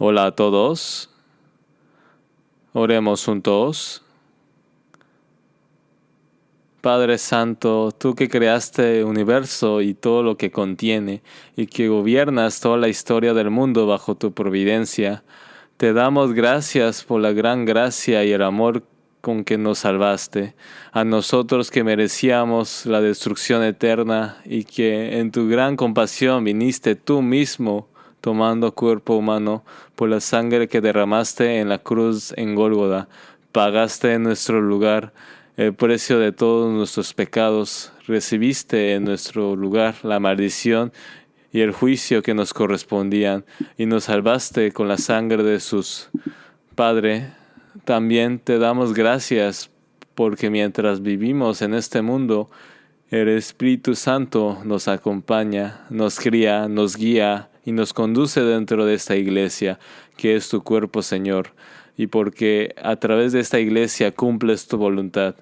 Hola a todos, oremos juntos. Padre Santo, tú que creaste el universo y todo lo que contiene, y que gobiernas toda la historia del mundo bajo tu providencia, te damos gracias por la gran gracia y el amor con que nos salvaste, a nosotros que merecíamos la destrucción eterna, y que en tu gran compasión viniste tú mismo, tomando cuerpo humano, por la sangre que derramaste en la cruz en Gólgota, pagaste en nuestro lugar el precio de todos nuestros pecados, recibiste en nuestro lugar la maldición y el juicio que nos correspondían, y nos salvaste con la sangre de Jesús. Padre, también te damos gracias porque mientras vivimos en este mundo, el Espíritu Santo nos acompaña, nos cría, nos guía y nos conduce dentro de esta iglesia, que es tu cuerpo, Señor, y porque a través de esta iglesia cumples tu voluntad.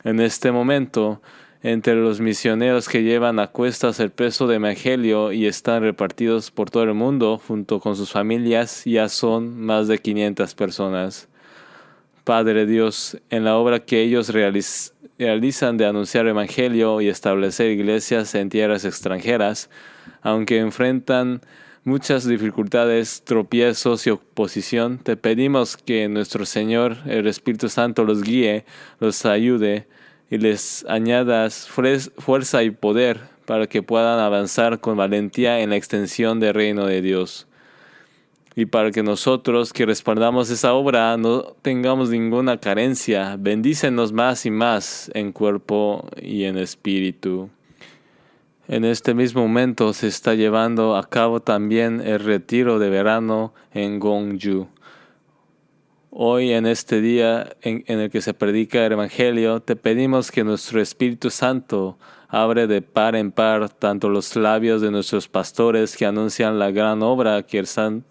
En este momento, entre los misioneros que llevan a cuestas el peso del Evangelio y están repartidos por todo el mundo, junto con sus familias, ya son más de 500 personas. Padre Dios, en la obra que ellos realizan de anunciar el Evangelio y establecer iglesias en tierras extranjeras, aunque enfrentan muchas dificultades, tropiezos y oposición, te pedimos que nuestro Señor, el Espíritu Santo, los guíe, los ayude y les añadas fuerza y poder para que puedan avanzar con valentía en la extensión del reino de Dios. Y para que nosotros que respaldamos esa obra no tengamos ninguna carencia, bendícenos más y más en cuerpo y en espíritu. En este mismo momento se está llevando a cabo también el retiro de verano en Gwangju. Hoy, en este día en el que se predica el Evangelio, te pedimos que nuestro Espíritu Santo abre de par en par tanto los labios de nuestros pastores que anuncian la gran obra que el Santo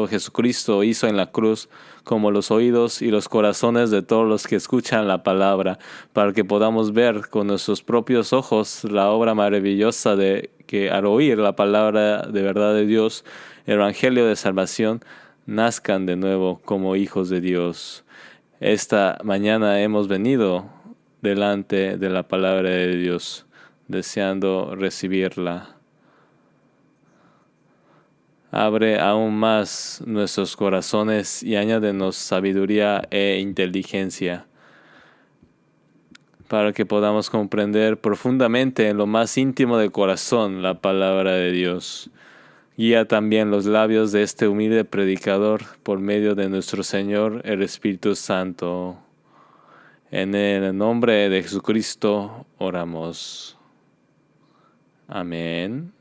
Jesucristo hizo en la cruz, como los oídos y los corazones de todos los que escuchan la palabra, para que podamos ver con nuestros propios ojos la obra maravillosa de que al oír la palabra de verdad de Dios, el Evangelio de salvación, nazcan de nuevo como hijos de Dios. Esta mañana hemos venido delante de la palabra de Dios, deseando recibirla. Abre aún más nuestros corazones y añádenos sabiduría e inteligencia, para que podamos comprender profundamente en lo más íntimo del corazón la palabra de Dios. Guía también los labios de este humilde predicador por medio de nuestro Señor, el Espíritu Santo. En el nombre de Jesucristo oramos. Amén.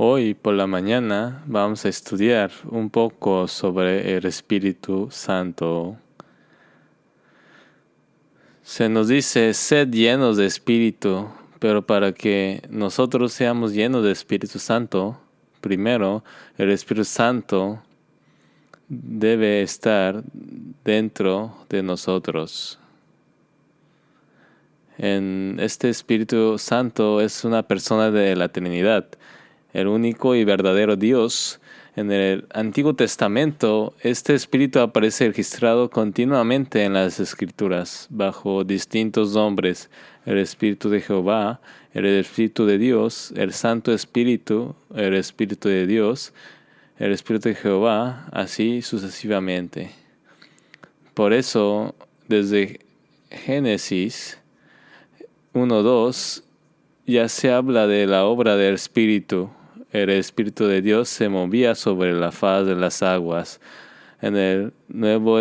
Hoy por la mañana vamos a estudiar un poco sobre el Espíritu Santo. Se nos dice, sed llenos de Espíritu, pero para que nosotros seamos llenos de Espíritu Santo, primero el Espíritu Santo debe estar dentro de nosotros. Este Espíritu Santo es una persona de la Trinidad, el único y verdadero Dios. En el Antiguo Testamento, este Espíritu aparece registrado continuamente en las Escrituras, bajo distintos nombres: el Espíritu de Jehová, el Espíritu de Dios, el Santo Espíritu, el Espíritu de Dios, el Espíritu de Jehová, así sucesivamente. Por eso, desde Génesis 1:2, ya se habla de la obra del Espíritu. El Espíritu de Dios se movía sobre la faz de las aguas. En el Nuevo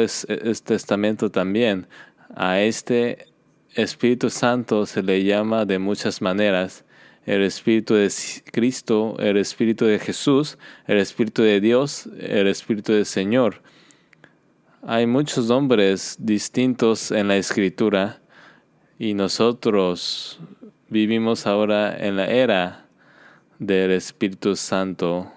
Testamento también, a este Espíritu Santo se le llama de muchas maneras: el Espíritu de Cristo, el Espíritu de Jesús, el Espíritu de Dios, el Espíritu del Señor. Hay muchos nombres distintos en la Escritura, y nosotros vivimos ahora en la era del Espíritu Santo.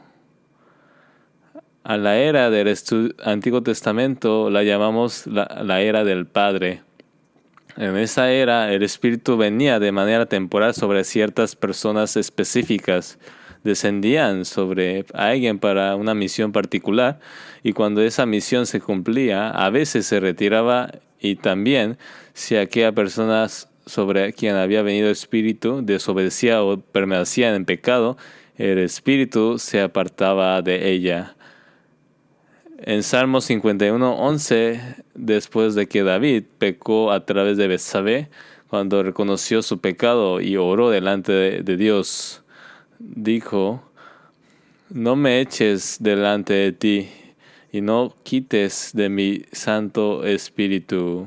A la era del Antiguo Testamento la llamamos la era del Padre. En esa era el Espíritu venía de manera temporal sobre ciertas personas específicas. Descendían sobre alguien para una misión particular, y cuando esa misión se cumplía, a veces se retiraba, y también si aquella persona sobre quien había venido el Espíritu desobedecía o permanecía en pecado, el Espíritu se apartaba de ella. En Salmo 51:11, después de que David pecó a través de Betsabé, cuando reconoció su pecado y oró delante de Dios, dijo: no me eches delante de ti y no quites de mi Santo Espíritu.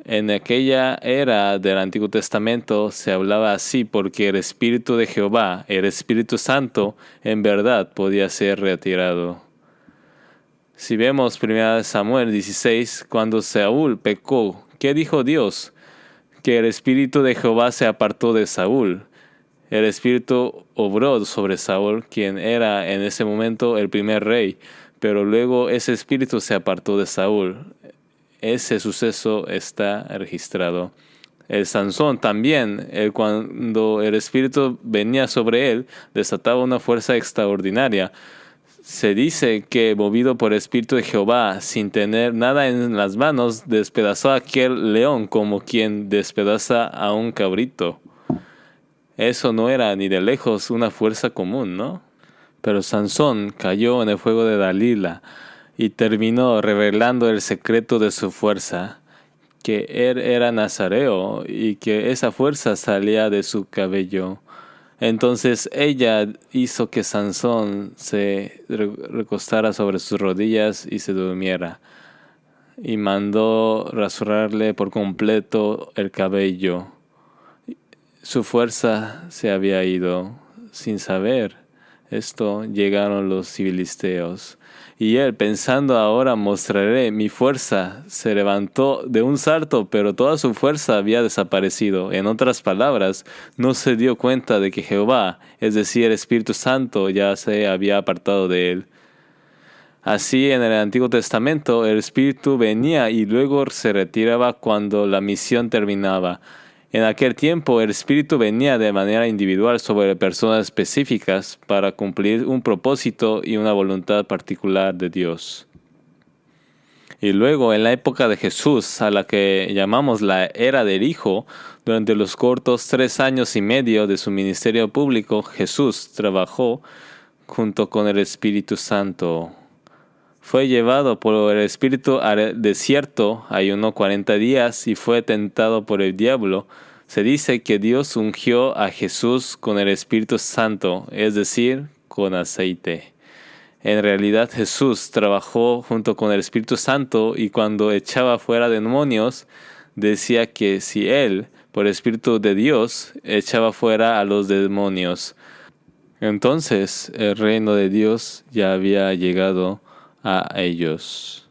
En aquella era del Antiguo Testamento se hablaba así porque el Espíritu de Jehová, el Espíritu Santo, en verdad podía ser retirado. Si vemos 1 Samuel 16, cuando Saúl pecó, ¿qué dijo Dios? Que el Espíritu de Jehová se apartó de Saúl. El Espíritu obró sobre Saúl, quien era en ese momento el primer rey, pero luego ese Espíritu se apartó de Saúl. Ese suceso está registrado. El Sansón también, cuando el Espíritu venía sobre él, desataba una fuerza extraordinaria. Se dice que, movido por el Espíritu de Jehová, sin tener nada en las manos, despedazó a aquel león como quien despedaza a un cabrito. Eso no era ni de lejos una fuerza común, ¿no? Pero Sansón cayó en el fuego de Dalila y terminó revelando el secreto de su fuerza, que él era nazareo y que esa fuerza salía de su cabello. Entonces ella hizo que Sansón se recostara sobre sus rodillas y se durmiera, y mandó rasurarle por completo el cabello. Su fuerza se había ido. Sin saber esto, llegaron los filisteos. Y él, pensando: ahora mostraré mi fuerza, se levantó de un salto, pero toda su fuerza había desaparecido. En otras palabras, no se dio cuenta de que Jehová, es decir, el Espíritu Santo, ya se había apartado de él. Así, en el Antiguo Testamento, el Espíritu venía y luego se retiraba cuando la misión terminaba. En aquel tiempo, el Espíritu venía de manera individual sobre personas específicas para cumplir un propósito y una voluntad particular de Dios. Y luego, en la época de Jesús, a la que llamamos la era del Hijo, durante los cortos 3 años y medio de su ministerio público, Jesús trabajó junto con el Espíritu Santo. Fue llevado por el Espíritu al desierto, ayunó 40 días y fue tentado por el diablo. Se dice que Dios ungió a Jesús con el Espíritu Santo, es decir, con aceite. En realidad, Jesús trabajó junto con el Espíritu Santo, y cuando echaba fuera demonios, decía que si él, por el Espíritu de Dios, echaba fuera a los demonios. Entonces el reino de Dios ya había llegado a ellos.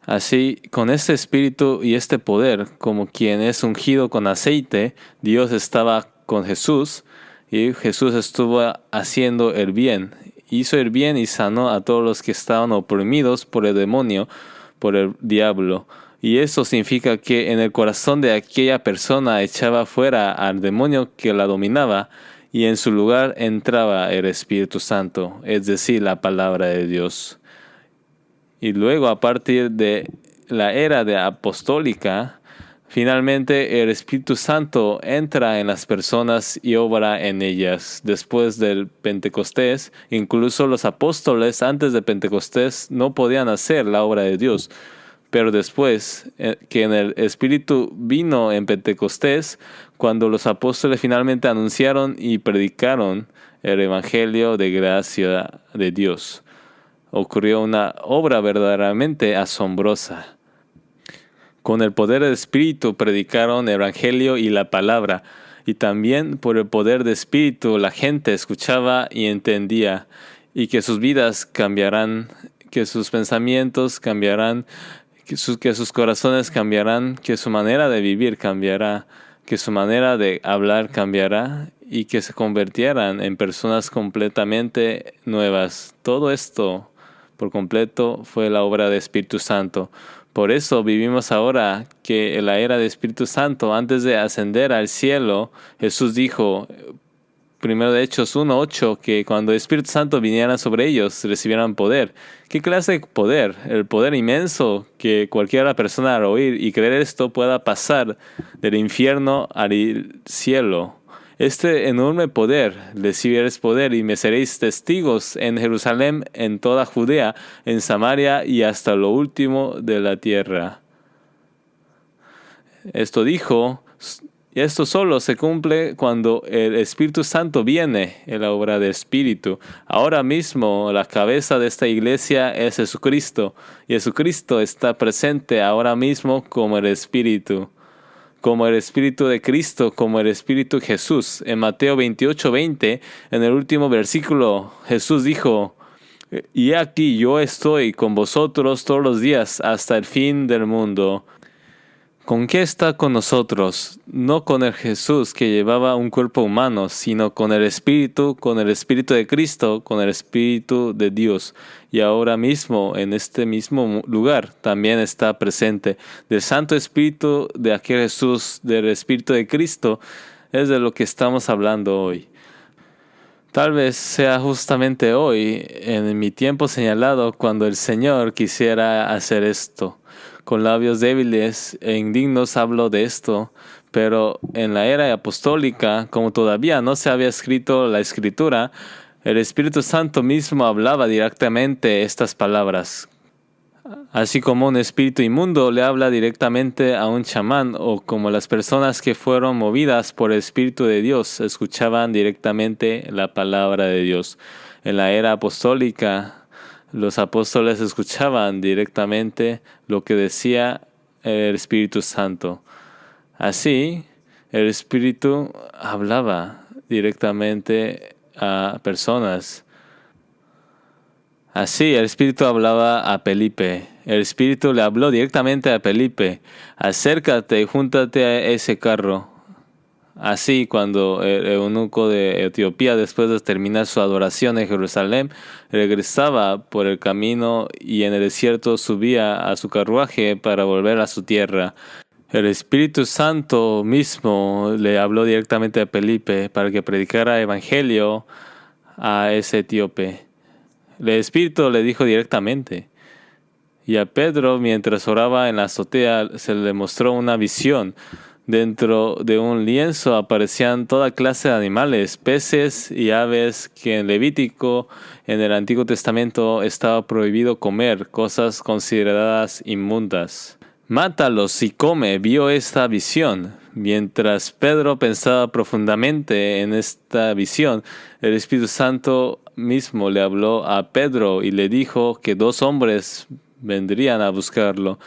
Así, con este espíritu y este poder, como quien es ungido con aceite, Dios estaba con Jesús y Jesús estuvo haciendo el bien. Hizo el bien y sanó a todos los que estaban oprimidos por el demonio, por el diablo. Y eso significa que en el corazón de aquella persona echaba fuera al demonio que la dominaba y en su lugar entraba el Espíritu Santo, es decir, la palabra de Dios. Y luego, a partir de la era de apostólica, finalmente el Espíritu Santo entra en las personas y obra en ellas. Después del Pentecostés, incluso los apóstoles antes de Pentecostés no podían hacer la obra de Dios. Pero después que en el Espíritu vino en Pentecostés, cuando los apóstoles finalmente anunciaron y predicaron el Evangelio de gracia de Dios, ocurrió una obra verdaderamente asombrosa. Con el poder del Espíritu predicaron el Evangelio y la palabra, y también por el poder del Espíritu la gente escuchaba y entendía, y que sus vidas cambiarán, que sus pensamientos cambiarán, que sus corazones cambiarán, que su manera de vivir cambiará, que su manera de hablar cambiará y que se convirtieran en personas completamente nuevas. Todo esto por completo fue la obra del Espíritu Santo. Por eso vivimos ahora que en la era del Espíritu Santo, antes de ascender al cielo, Jesús dijo, primero de Hechos 1:8, que cuando el Espíritu Santo viniera sobre ellos, recibieran poder. ¿Qué clase de poder? El poder inmenso que cualquier persona al oír y creer esto pueda pasar del infierno al cielo. Este enorme poder, recibiréis poder y me seréis testigos en Jerusalén, en toda Judea, en Samaria y hasta lo último de la tierra. Esto solo se cumple cuando el Espíritu Santo viene en la obra del Espíritu. Ahora mismo la cabeza de esta iglesia es Jesucristo. Y Jesucristo está presente ahora mismo como el Espíritu. Como el Espíritu de Cristo, como el Espíritu de Jesús. En Mateo 28:20, en el último versículo, Jesús dijo, y aquí yo estoy con vosotros todos los días hasta el fin del mundo. ¿Con qué está con nosotros? No con el Jesús que llevaba un cuerpo humano, sino con el Espíritu de Cristo, con el Espíritu de Dios. Y ahora mismo, en este mismo lugar, también está presente. Del Santo Espíritu de aquel Jesús, del Espíritu de Cristo, es de lo que estamos hablando hoy. Tal vez sea justamente hoy, en mi tiempo señalado, cuando el Señor quisiera hacer esto. Con labios débiles e indignos hablo de esto, pero en la era apostólica, como todavía no se había escrito la Escritura, el Espíritu Santo mismo hablaba directamente estas palabras. Así como un espíritu inmundo le habla directamente a un chamán, o como las personas que fueron movidas por el Espíritu de Dios escuchaban directamente la palabra de Dios. En la era apostólica, los apóstoles escuchaban directamente lo que decía el Espíritu Santo. Así, el Espíritu hablaba directamente a personas. Así, el Espíritu hablaba a Felipe. El Espíritu le habló directamente a Felipe. Acércate y júntate a ese carro. Así, cuando el eunuco de Etiopía, después de terminar su adoración en Jerusalén, regresaba por el camino y en el desierto subía a su carruaje para volver a su tierra. El Espíritu Santo mismo le habló directamente a Felipe para que predicara el evangelio a ese etíope. El Espíritu le dijo directamente. Y a Pedro, mientras oraba en la azotea, se le mostró una visión. Dentro de un lienzo aparecían toda clase de animales, peces y aves que en Levítico, en el Antiguo Testamento, estaba prohibido comer, cosas consideradas inmundas. Mátalos y come, vio esta visión. Mientras Pedro pensaba profundamente en esta visión, el Espíritu Santo mismo le habló a Pedro y le dijo que 2 hombres vendrían a buscarlo,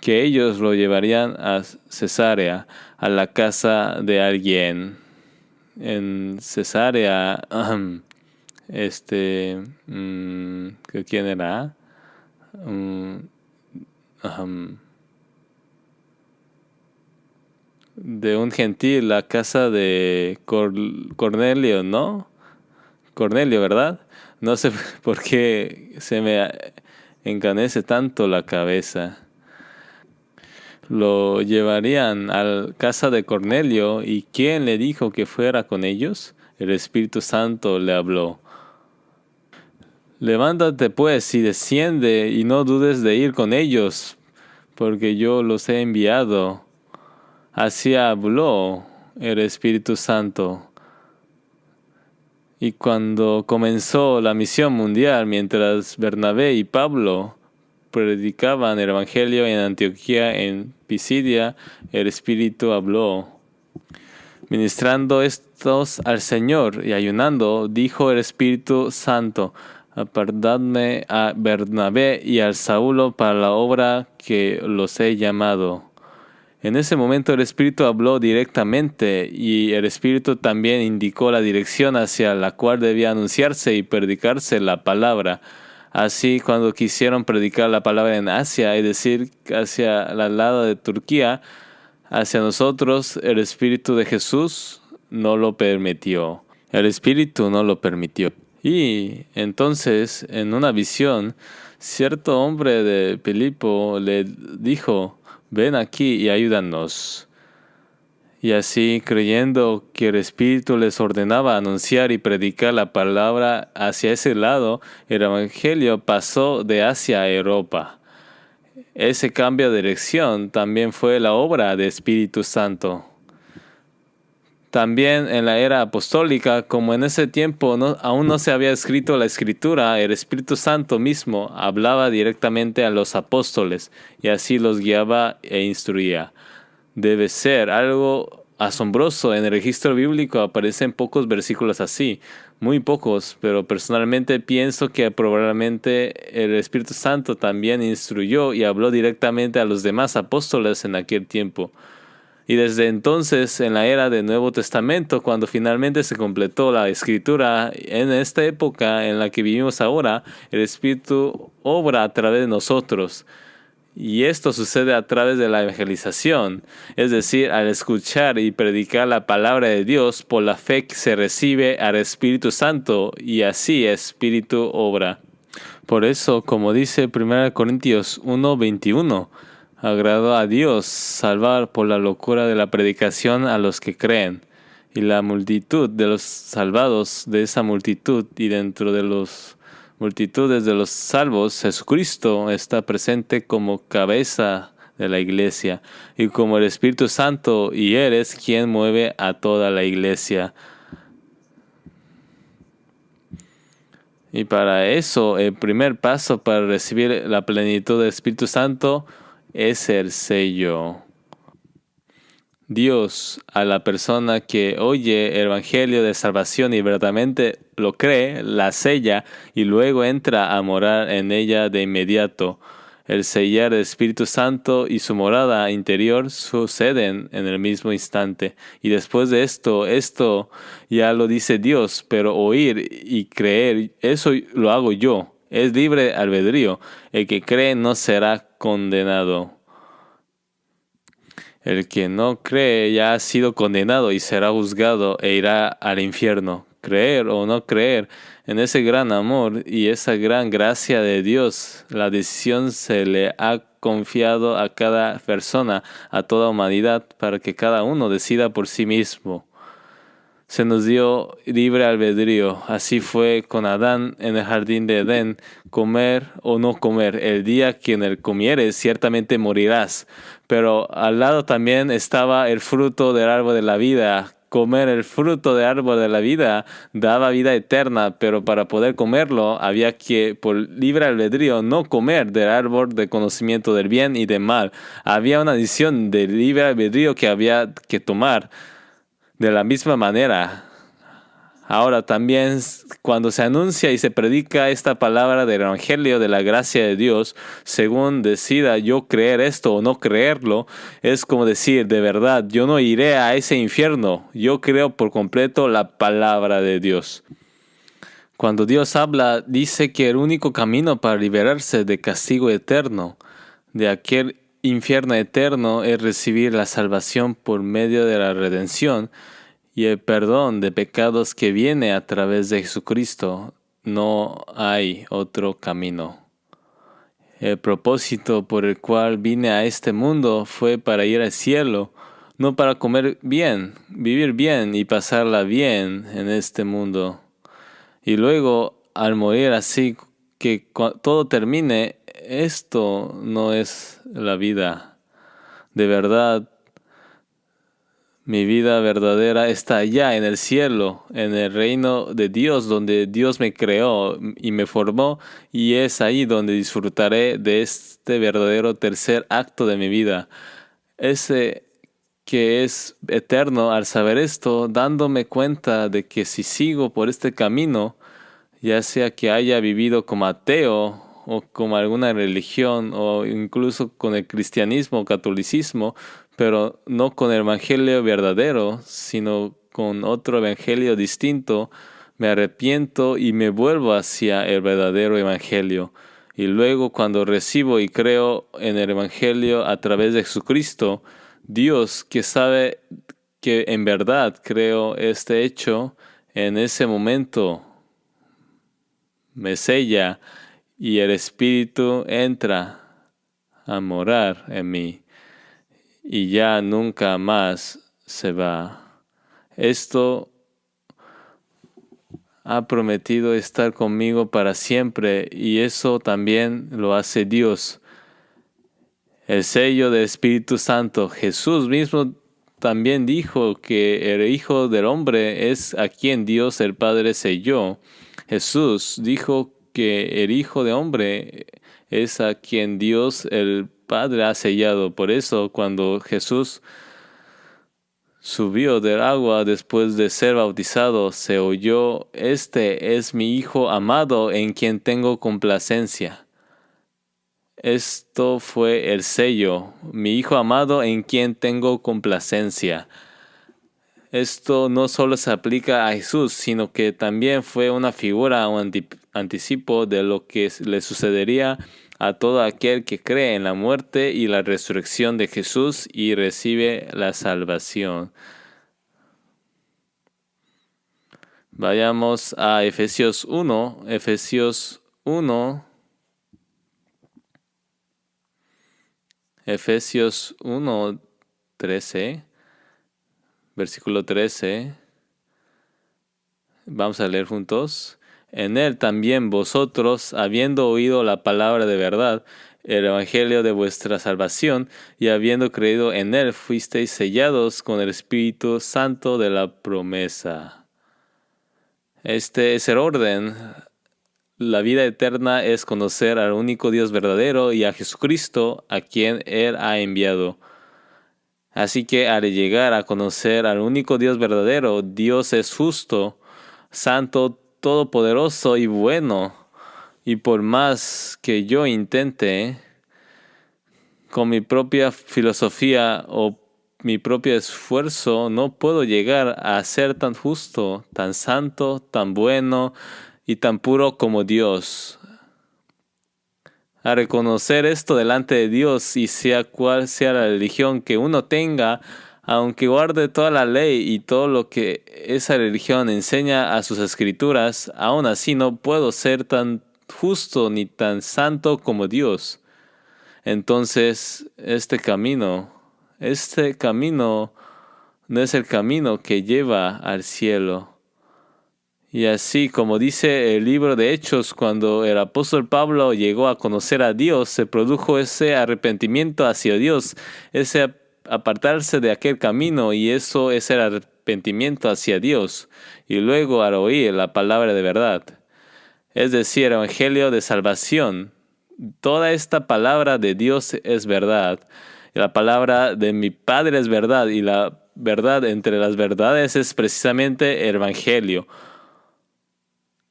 que ellos lo llevarían a Cesarea, a la casa de alguien. en Cesarea, ¿quién era? De un gentil, la casa de Cornelio, ¿no? Cornelio, ¿verdad? No sé por qué se me encanece tanto la cabeza. Lo llevarían a la casa de Cornelio, ¿y quién le dijo que fuera con ellos? El Espíritu Santo le habló. Levántate pues y desciende, y no dudes de ir con ellos, porque yo los he enviado. Así habló el Espíritu Santo. Y cuando comenzó la misión mundial, mientras Bernabé y Pablo predicaban el Evangelio en Antioquía, en Pisidia, el Espíritu habló. Ministrando estos al Señor y ayunando, dijo el Espíritu Santo: apartadme a Bernabé y al Saulo para la obra que los he llamado. En ese momento el Espíritu habló directamente, y el Espíritu también indicó la dirección hacia la cual debía anunciarse y predicarse la palabra. Así, cuando quisieron predicar la palabra en Asia, es decir, hacia el lado de Turquía, hacia nosotros, el Espíritu de Jesús no lo permitió. El Espíritu no lo permitió. Y entonces, en una visión, cierto hombre de Filipo le dijo: ven aquí y ayúdanos. Y así, creyendo que el Espíritu les ordenaba anunciar y predicar la palabra hacia ese lado, el Evangelio pasó de Asia a Europa. Ese cambio de dirección también fue la obra del Espíritu Santo. También en la era apostólica, como en ese tiempo aún no se había escrito la Escritura, el Espíritu Santo mismo hablaba directamente a los apóstoles y así los guiaba e instruía. Debe ser algo asombroso. En el registro bíblico aparecen pocos versículos así, muy pocos, pero personalmente pienso que probablemente el Espíritu Santo también instruyó y habló directamente a los demás apóstoles en aquel tiempo. Y desde entonces, en la era del Nuevo Testamento, cuando finalmente se completó la Escritura, en esta época en la que vivimos ahora, el Espíritu obra a través de nosotros. Y esto sucede a través de la evangelización, es decir, al escuchar y predicar la palabra de Dios, por la fe que se recibe al Espíritu Santo, y así el Espíritu obra. Por eso, como dice 1 Corintios 1:21, agradó a Dios salvar por la locura de la predicación a los que creen. Y la multitud de los salvados de esa multitud, y dentro de los multitudes de los salvos, Jesucristo está presente como cabeza de la iglesia, y como el Espíritu Santo, y Él es quien mueve a toda la iglesia. Y para eso, el primer paso para recibir la plenitud del Espíritu Santo es el sello. Dios, a la persona que oye el Evangelio de salvación y verdaderamente lo cree, la sella y luego entra a morar en ella de inmediato. El sellar del Espíritu Santo y su morada interior suceden en el mismo instante. Y después de esto ya lo dice Dios, pero oír y creer, eso lo hago yo. Es libre albedrío. El que cree no será condenado. El que no cree ya ha sido condenado y será juzgado e irá al infierno. Creer o no creer en ese gran amor y esa gran gracia de Dios, la decisión se le ha confiado a cada persona, a toda humanidad, para que cada uno decida por sí mismo. Se nos dio libre albedrío. Así fue con Adán en el jardín de Edén: comer o no comer. El día que en él comieres, ciertamente morirás. Pero al lado también estaba el fruto del árbol de la vida. Comer el fruto del árbol de la vida daba vida eterna, pero para poder comerlo había que, por libre albedrío, no comer del árbol de conocimiento del bien y del mal. Había una decisión de libre albedrío que había que tomar. De la misma manera, Ahora también cuando se anuncia y se predica esta palabra del Evangelio de la gracia de Dios, según decida yo creer esto o no creerlo, es como decir, de verdad, yo no iré a ese infierno, yo creo por completo la palabra de Dios. Cuando Dios habla, dice que el único camino para liberarse de castigo eterno, de aquel infierno eterno, es recibir la salvación por medio de la redención y el perdón de pecados que viene a través de Jesucristo. No hay otro camino. El propósito por el cual vine a este mundo fue para ir al cielo, no para comer bien, vivir bien y pasarla bien en este mundo. Y luego, al morir así que todo termine, esto no es la vida. De verdad, mi vida verdadera está allá en el cielo, en el reino de Dios, donde Dios me creó y me formó, y es ahí donde disfrutaré de este verdadero tercer acto de mi vida. Ese que es eterno. Al saber esto, dándome cuenta de que si sigo por este camino, ya sea que haya vivido como ateo o como alguna religión o incluso con el cristianismo o catolicismo, pero no con el evangelio verdadero, sino con otro evangelio distinto, me arrepiento y me vuelvo hacia el verdadero evangelio. Y luego cuando recibo y creo en el evangelio a través de Jesucristo, Dios, que sabe que en verdad creo este hecho, en ese momento me sella y el Espíritu entra a morar en mí y ya nunca más se va. Esto ha prometido estar conmigo para siempre y eso también lo hace Dios. El sello del Espíritu Santo. Jesús mismo también dijo que el Hijo del Hombre es a quien Dios el Padre selló. Jesús dijo que el Hijo del Hombre es a quien Dios el Padre ha sellado. Por eso cuando Jesús subió del agua después de ser bautizado, se oyó: "Este es mi Hijo amado en quien tengo complacencia". Esto fue el sello, mi Hijo amado en quien tengo complacencia. Esto no solo se aplica a Jesús, sino que también fue una figura o anticipo de lo que le sucedería a todo aquel que cree en la muerte y la resurrección de Jesús y recibe la salvación. Vayamos a Efesios 1. Efesios 1, 13, versículo 13. Vamos a leer juntos. En él también vosotros, habiendo oído la palabra de verdad, el evangelio de vuestra salvación, y habiendo creído en él, fuisteis sellados con el Espíritu Santo de la promesa. Este es el orden. La vida eterna es conocer al único Dios verdadero y a Jesucristo, a quien Él ha enviado. Así que al llegar a conocer al único Dios verdadero, Dios es justo, santo, todopoderoso y bueno. Y por más que yo intente, con mi propia filosofía o mi propio esfuerzo, no puedo llegar a ser tan justo, tan santo, tan bueno y tan puro como Dios. A reconocer esto delante de Dios, y sea cual sea la religión que uno tenga, aunque guarde toda la ley y todo lo que esa religión enseña a sus escrituras, aún así no puedo ser tan justo ni tan santo como Dios. Entonces, este camino no es el camino que lleva al cielo. Y así como dice el libro de Hechos, cuando el apóstol Pablo llegó a conocer a Dios, se produjo ese arrepentimiento hacia Dios, ese apartarse de aquel camino, y eso es el arrepentimiento hacia Dios. Y luego al oír la palabra de verdad, es decir, el evangelio de salvación, toda esta palabra de Dios es verdad. La palabra de mi Padre es verdad, y la verdad entre las verdades es precisamente el evangelio.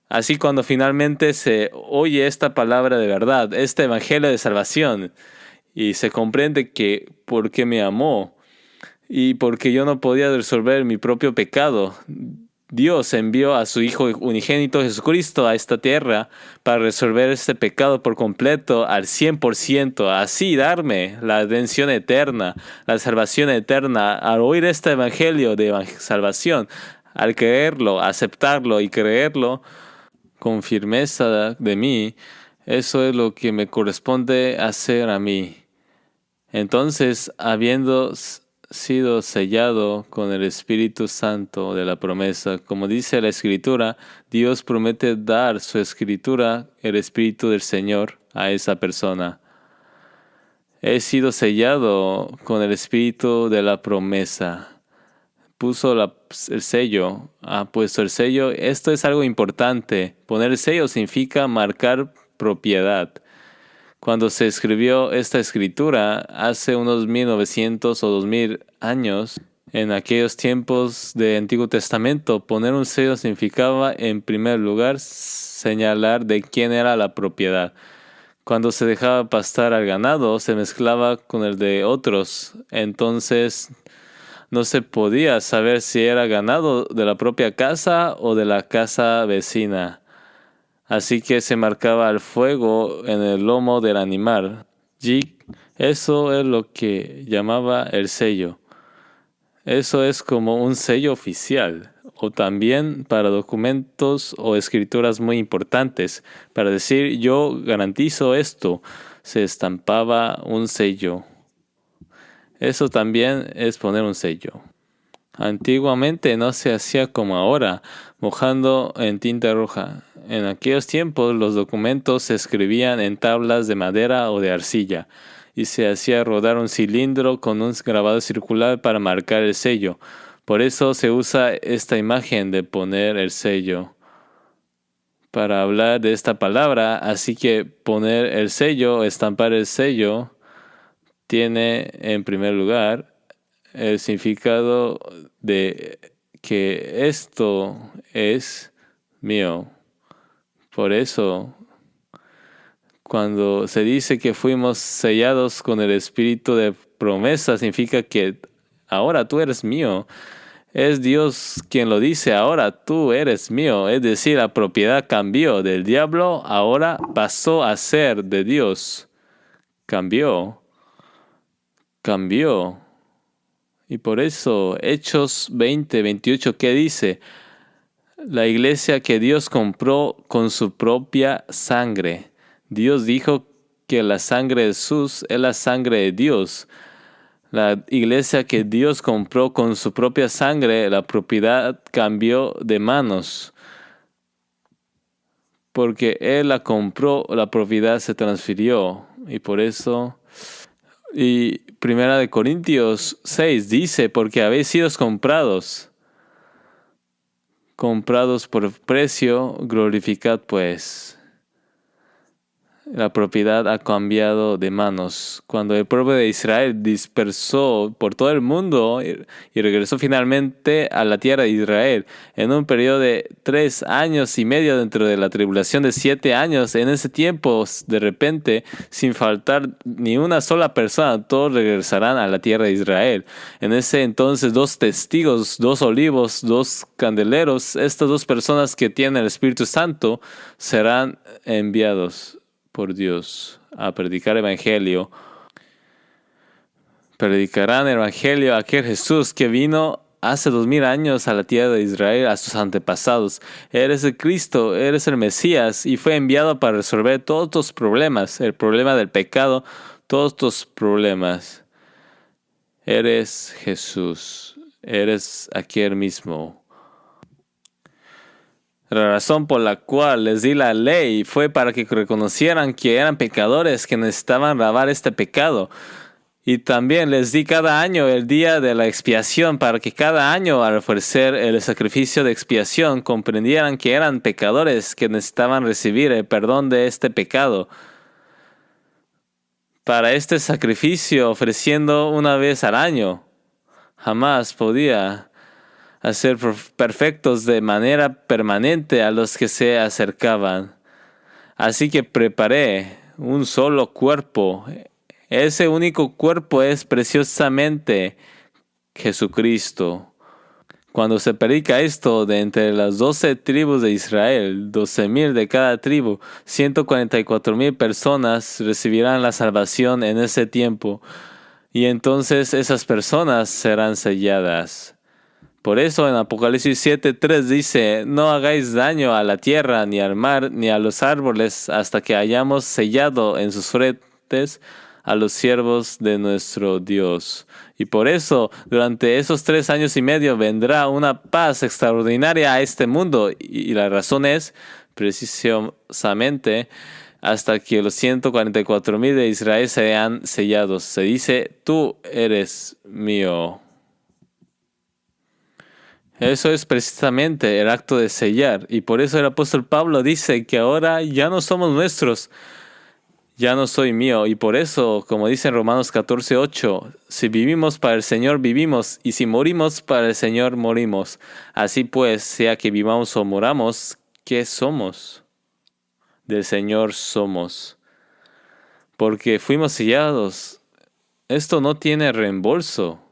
Así cuando finalmente se oye esta palabra de verdad, este evangelio de salvación, y se comprende que porque me amó y porque yo no podía resolver mi propio pecado, Dios envió a su Hijo unigénito Jesucristo a esta tierra para resolver este pecado por completo al 100%, así darme la redención eterna, la salvación eterna. Al oír este evangelio de salvación, al creerlo, aceptarlo y creerlo con firmeza de mí, eso es lo que me corresponde hacer a mí. Entonces, habiendo sido sellado con el Espíritu Santo de la promesa, como dice la Escritura, Dios promete dar su Escritura, el Espíritu del Señor, a esa persona. He sido sellado con el Espíritu de la promesa. Puso el sello, ha puesto el sello. Esto es algo importante. Poner el sello significa marcar propiedad. Cuando se escribió esta escritura hace unos 1900 o 2000 años, en aquellos tiempos del Antiguo Testamento, poner un sello significaba, en primer lugar, señalar de quién era la propiedad. Cuando se dejaba pastar al ganado, se mezclaba con el de otros. Entonces, no se podía saber si era ganado de la propia casa o de la casa vecina. Así que se marcaba el fuego en el lomo del animal. Eso es lo que llamaba el sello. Eso es como un sello oficial, o también para documentos o escrituras muy importantes. Para decir yo garantizo esto, se estampaba un sello. Eso también es poner un sello. Antiguamente no se hacía como ahora, mojando en tinta roja. En aquellos tiempos los documentos se escribían en tablas de madera o de arcilla, y se hacía rodar un cilindro con un grabado circular para marcar el sello. Por eso se usa esta imagen de poner el sello para hablar de esta palabra. Así que poner el sello, estampar el sello, tiene en primer lugar el significado de que esto es mío. Por eso, cuando se dice que fuimos sellados con el espíritu de promesa, significa que ahora tú eres mío. Es Dios quien lo dice, ahora tú eres mío. Es decir, la propiedad cambió del diablo, ahora pasó a ser de Dios. Cambió. Y por eso, Hechos 20:28, ¿qué dice? La iglesia que Dios compró con su propia sangre. Dios dijo que la sangre de Jesús es la sangre de Dios. La iglesia que Dios compró con su propia sangre, la propiedad cambió de manos. Porque Él la compró, la propiedad se transfirió. Y por eso... Y Primera de Corintios 6 dice, porque habéis sido comprados por precio, glorificad pues. La propiedad ha cambiado de manos. Cuando el pueblo de Israel dispersó por todo el mundo y regresó finalmente a la tierra de Israel, en un periodo de 3 años y medio dentro de la tribulación de 7 años, en ese tiempo, de repente, sin faltar ni una sola persona, todos regresarán a la tierra de Israel. En ese entonces, 2 testigos, 2 olivos, 2 candeleros, estas 2 personas que tienen el Espíritu Santo, serán enviados por Dios a predicar evangelio. Predicarán el evangelio a aquel Jesús que vino hace 2000 años a la tierra de Israel, a sus antepasados. Eres el Cristo, eres el Mesías y fue enviado para resolver todos tus problemas, el problema del pecado, todos tus problemas. Eres Jesús, eres aquel mismo. La razón por la cual les di la ley fue para que reconocieran que eran pecadores, que necesitaban lavar este pecado. Y también les di cada año el día de la expiación para que cada año al ofrecer el sacrificio de expiación comprendieran que eran pecadores, que necesitaban recibir el perdón de este pecado. Para este sacrificio ofreciendo una vez al año, jamás podía hacer perfectos de manera permanente a los que se acercaban. Así que preparé un solo cuerpo. Ese único cuerpo es preciosamente Jesucristo. Cuando se predica esto de entre las 12 tribus de Israel, 12,000 de cada tribu, 144,000 personas recibirán la salvación en ese tiempo. Y entonces esas personas serán selladas. Por eso en Apocalipsis 7:3 dice: no hagáis daño a la tierra, ni al mar, ni a los árboles, hasta que hayamos sellado en sus frentes a los siervos de nuestro Dios. Y por eso, durante esos 3 años y medio vendrá una paz extraordinaria a este mundo. Y la razón es, precisamente, hasta que los 144,000 de Israel sean sellados. Se dice: tú eres mío. Eso es precisamente el acto de sellar. Y por eso el apóstol Pablo dice que ahora ya no somos nuestros, ya no soy mío. Y por eso, como dice en Romanos 14:8, si vivimos para el Señor vivimos, y si morimos para el Señor morimos. Así pues, sea que vivamos o moramos, ¿qué somos? Del Señor somos. Porque fuimos sellados. Esto no tiene reembolso.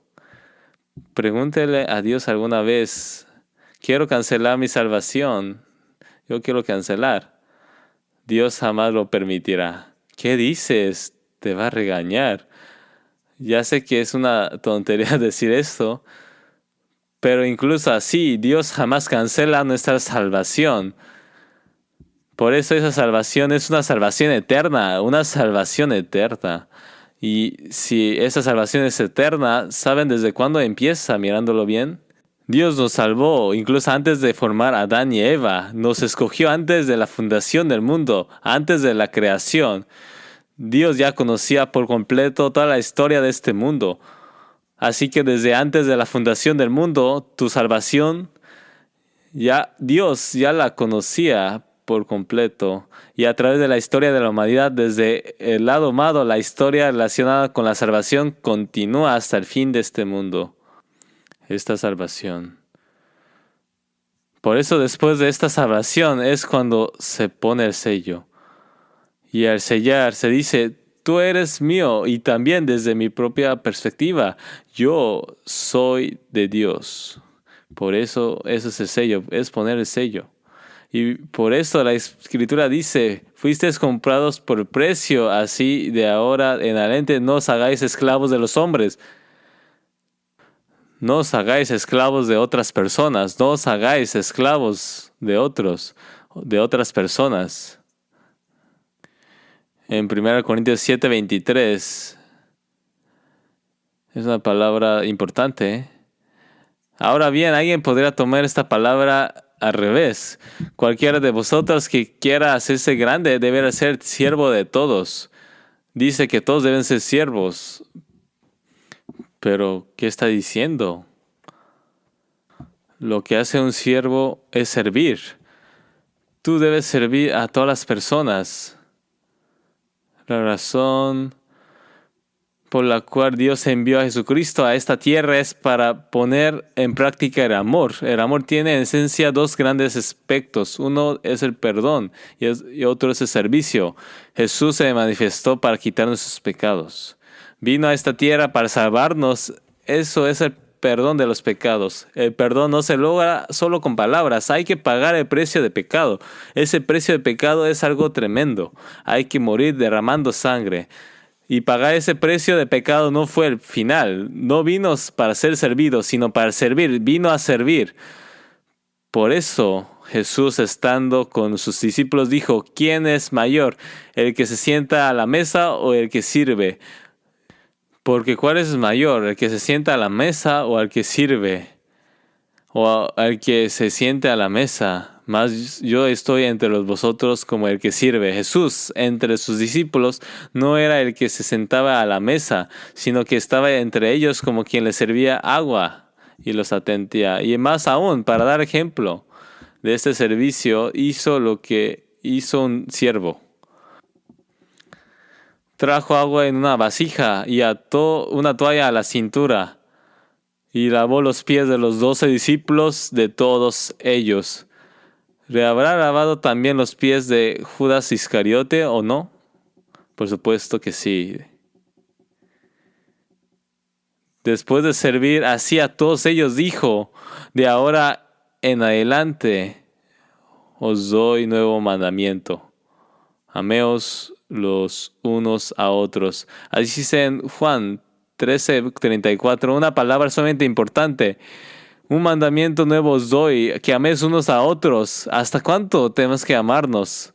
Pregúntele a Dios alguna vez: quiero cancelar mi salvación. Yo quiero cancelar. Dios jamás lo permitirá. ¿Qué dices? Te va a regañar. Ya sé que es una tontería decir esto, pero incluso así, Dios jamás cancela nuestra salvación. Por eso esa salvación es una salvación eterna, una salvación eterna. Y si esa salvación es eterna, ¿saben desde cuándo empieza? Mirándolo bien. Dios nos salvó incluso antes de formar a Adán y Eva. Nos escogió antes de la fundación del mundo, antes de la creación. Dios ya conocía por completo toda la historia de este mundo. Así que desde antes de la fundación del mundo, tu salvación, Dios ya la conocía por completo. Y a través de la historia de la humanidad, desde el lado humano, la historia relacionada con la salvación continúa hasta el fin de este mundo. Esta salvación. Por eso después de esta salvación es cuando se pone el sello. Y al sellar se dice: tú eres mío. Y también desde mi propia perspectiva, yo soy de Dios. Por eso es el sello, es poner el sello. Y por eso la Escritura dice: fuisteis comprados por precio, así de ahora en adelante no os hagáis esclavos de los hombres. No os hagáis esclavos de otras personas, no os hagáis esclavos de otras personas. En 1 Corintios 7:23 es una palabra importante. Ahora bien, alguien podría tomar esta palabra al revés. Cualquiera de vosotros que quiera hacerse grande deberá ser siervo de todos. Dice que todos deben ser siervos. Pero, ¿qué está diciendo? Lo que hace un siervo es servir. Tú debes servir a todas las personas. La razón por la cual Dios envió a Jesucristo a esta tierra es para poner en práctica el amor. El amor tiene en esencia 2 grandes aspectos. Uno es el perdón y otro es el servicio. Jesús se manifestó para quitar nuestros pecados. Vino a esta tierra para salvarnos. Eso es el perdón de los pecados. El perdón no se logra solo con palabras. Hay que pagar el precio de pecado. Ese precio de pecado es algo tremendo. Hay que morir derramando sangre. Y pagar ese precio de pecado no fue el final. No vino para ser servido, sino para servir. Vino a servir. Por eso Jesús, estando con sus discípulos, dijo: ¿quién es mayor, el que se sienta a la mesa o el que sirve? Porque ¿cuál es mayor, el que se sienta a la mesa o al que sirve? O al que se siente a la mesa. Mas yo estoy entre vosotros como el que sirve. Jesús, entre sus discípulos, no era el que se sentaba a la mesa, sino que estaba entre ellos como quien les servía agua y los atendía. Y más aún, para dar ejemplo de este servicio, hizo lo que hizo un siervo. Trajo agua en una vasija y ató una toalla a la cintura. y lavó los pies de los 12 discípulos de todos ellos. ¿Le habrá lavado también los pies de Judas Iscariote o no? Por supuesto que sí. Después de servir así a todos ellos, dijo: de ahora en adelante os doy nuevo mandamiento: ameos los unos a otros. Así dice en Juan 13:34, una palabra sumamente importante. Un mandamiento nuevo os doy, que améis unos a otros. ¿Hasta cuánto tenemos que amarnos?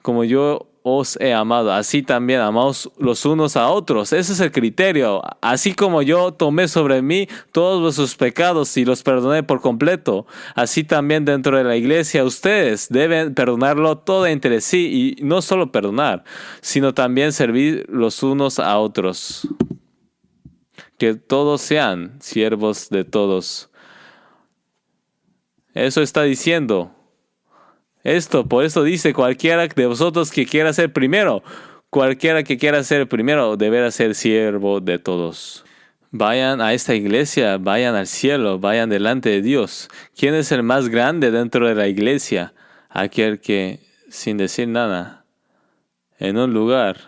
Como yo os he amado, así también amaos los unos a otros. Ese es el criterio. Así como yo tomé sobre mí todos vuestros pecados y los perdoné por completo, así también dentro de la iglesia ustedes deben perdonarlo todo entre sí, y no solo perdonar, sino también servir los unos a otros. Que todos sean siervos de todos. Eso está diciendo. Por eso dice: cualquiera de vosotros que quiera ser primero, cualquiera que quiera ser primero, deberá ser siervo de todos. Vayan a esta iglesia, vayan al cielo, vayan delante de Dios. ¿Quién es el más grande dentro de la iglesia? Aquel que, sin decir nada, en un lugar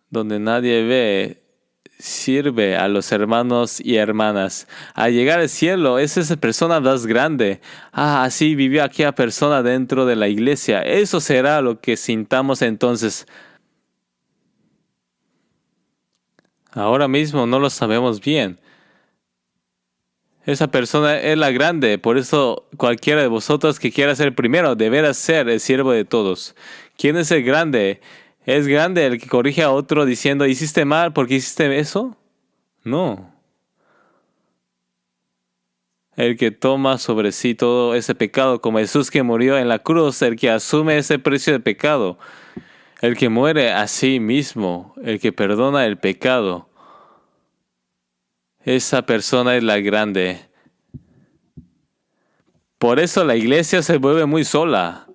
donde nadie ve, sirve a los hermanos y hermanas. Al llegar al cielo, es esa persona más grande. Así vivió aquella persona dentro de la iglesia. Eso será lo que sintamos entonces. Ahora mismo no lo sabemos bien. Esa persona es la grande. Por eso cualquiera de vosotros que quiera ser primero deberá ser el siervo de todos. ¿Quién es el grande? ¿Es grande el que corrige a otro diciendo: ¿hiciste mal porque hiciste eso? No. El que toma sobre sí todo ese pecado, como Jesús que murió en la cruz, el que asume ese precio de pecado, el que muere a sí mismo, el que perdona el pecado. Esa persona es la grande. Por eso la iglesia se vuelve muy sola.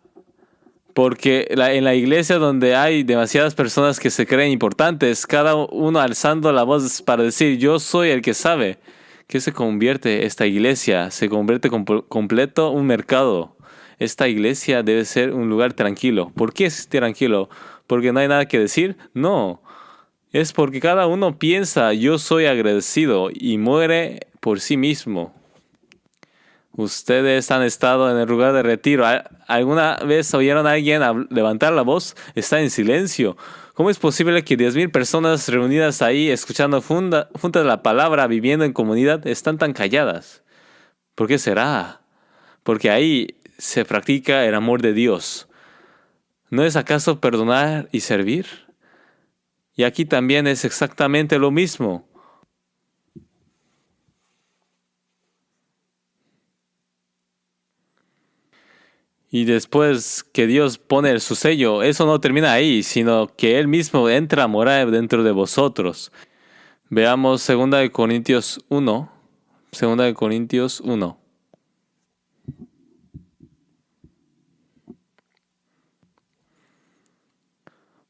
Porque en la iglesia donde hay demasiadas personas que se creen importantes, cada uno alzando la voz para decir: yo soy el que sabe, ¿qué se convierte esta iglesia? Se convierte completo un mercado. Esta iglesia debe ser un lugar tranquilo. ¿Por qué es tranquilo? ¿Porque no hay nada que decir? No. Es porque cada uno piensa: yo soy agradecido, y muere por sí mismo. Ustedes han estado en el lugar de retiro. ¿Alguna vez oyeron a alguien levantar la voz? Está en silencio. ¿Cómo es posible que 10,000 personas reunidas ahí, escuchando juntas la palabra, viviendo en comunidad, están tan calladas? ¿Por qué será? Porque ahí se practica el amor de Dios. ¿No es acaso perdonar y servir? Y aquí también es exactamente lo mismo. Y después que Dios pone su sello, eso no termina ahí, sino que Él mismo entra a morar dentro de vosotros. Veamos 2 Corintios 1. 2 Corintios 1.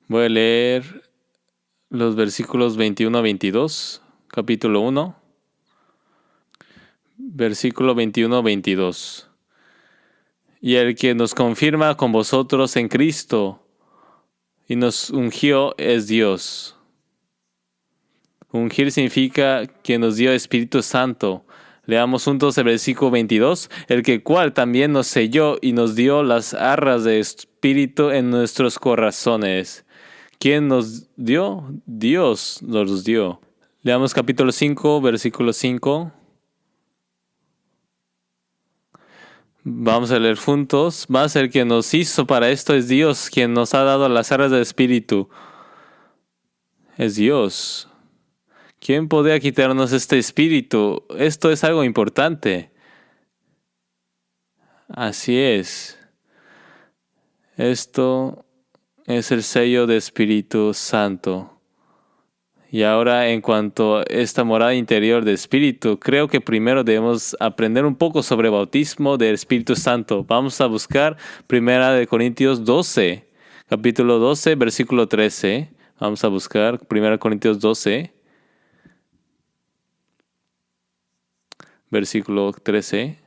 Voy a leer los versículos 21 a 22, capítulo 1. Versículo 21 a 22. Y el que nos confirma con vosotros en Cristo y nos ungió es Dios. Ungir significa que nos dio Espíritu Santo. Leamos juntos el versículo 22. El que cual también nos selló y nos dio las arras de Espíritu en nuestros corazones. ¿Quién nos dio? Dios nos dio. Leamos capítulo 5, versículo 5. Vamos a leer juntos. Mas el que nos hizo para esto es Dios, quien nos ha dado las arras del Espíritu. Es Dios. ¿Quién podría quitarnos este espíritu? Esto es algo importante. Así es. Esto es el sello de Espíritu Santo. Y ahora, en cuanto a esta morada interior de Espíritu, creo que primero debemos aprender un poco sobre bautismo del Espíritu Santo. Vamos a buscar 1 Corintios 12, capítulo 12, versículo 13. Vamos a buscar 1 Corintios 12. versículo 13.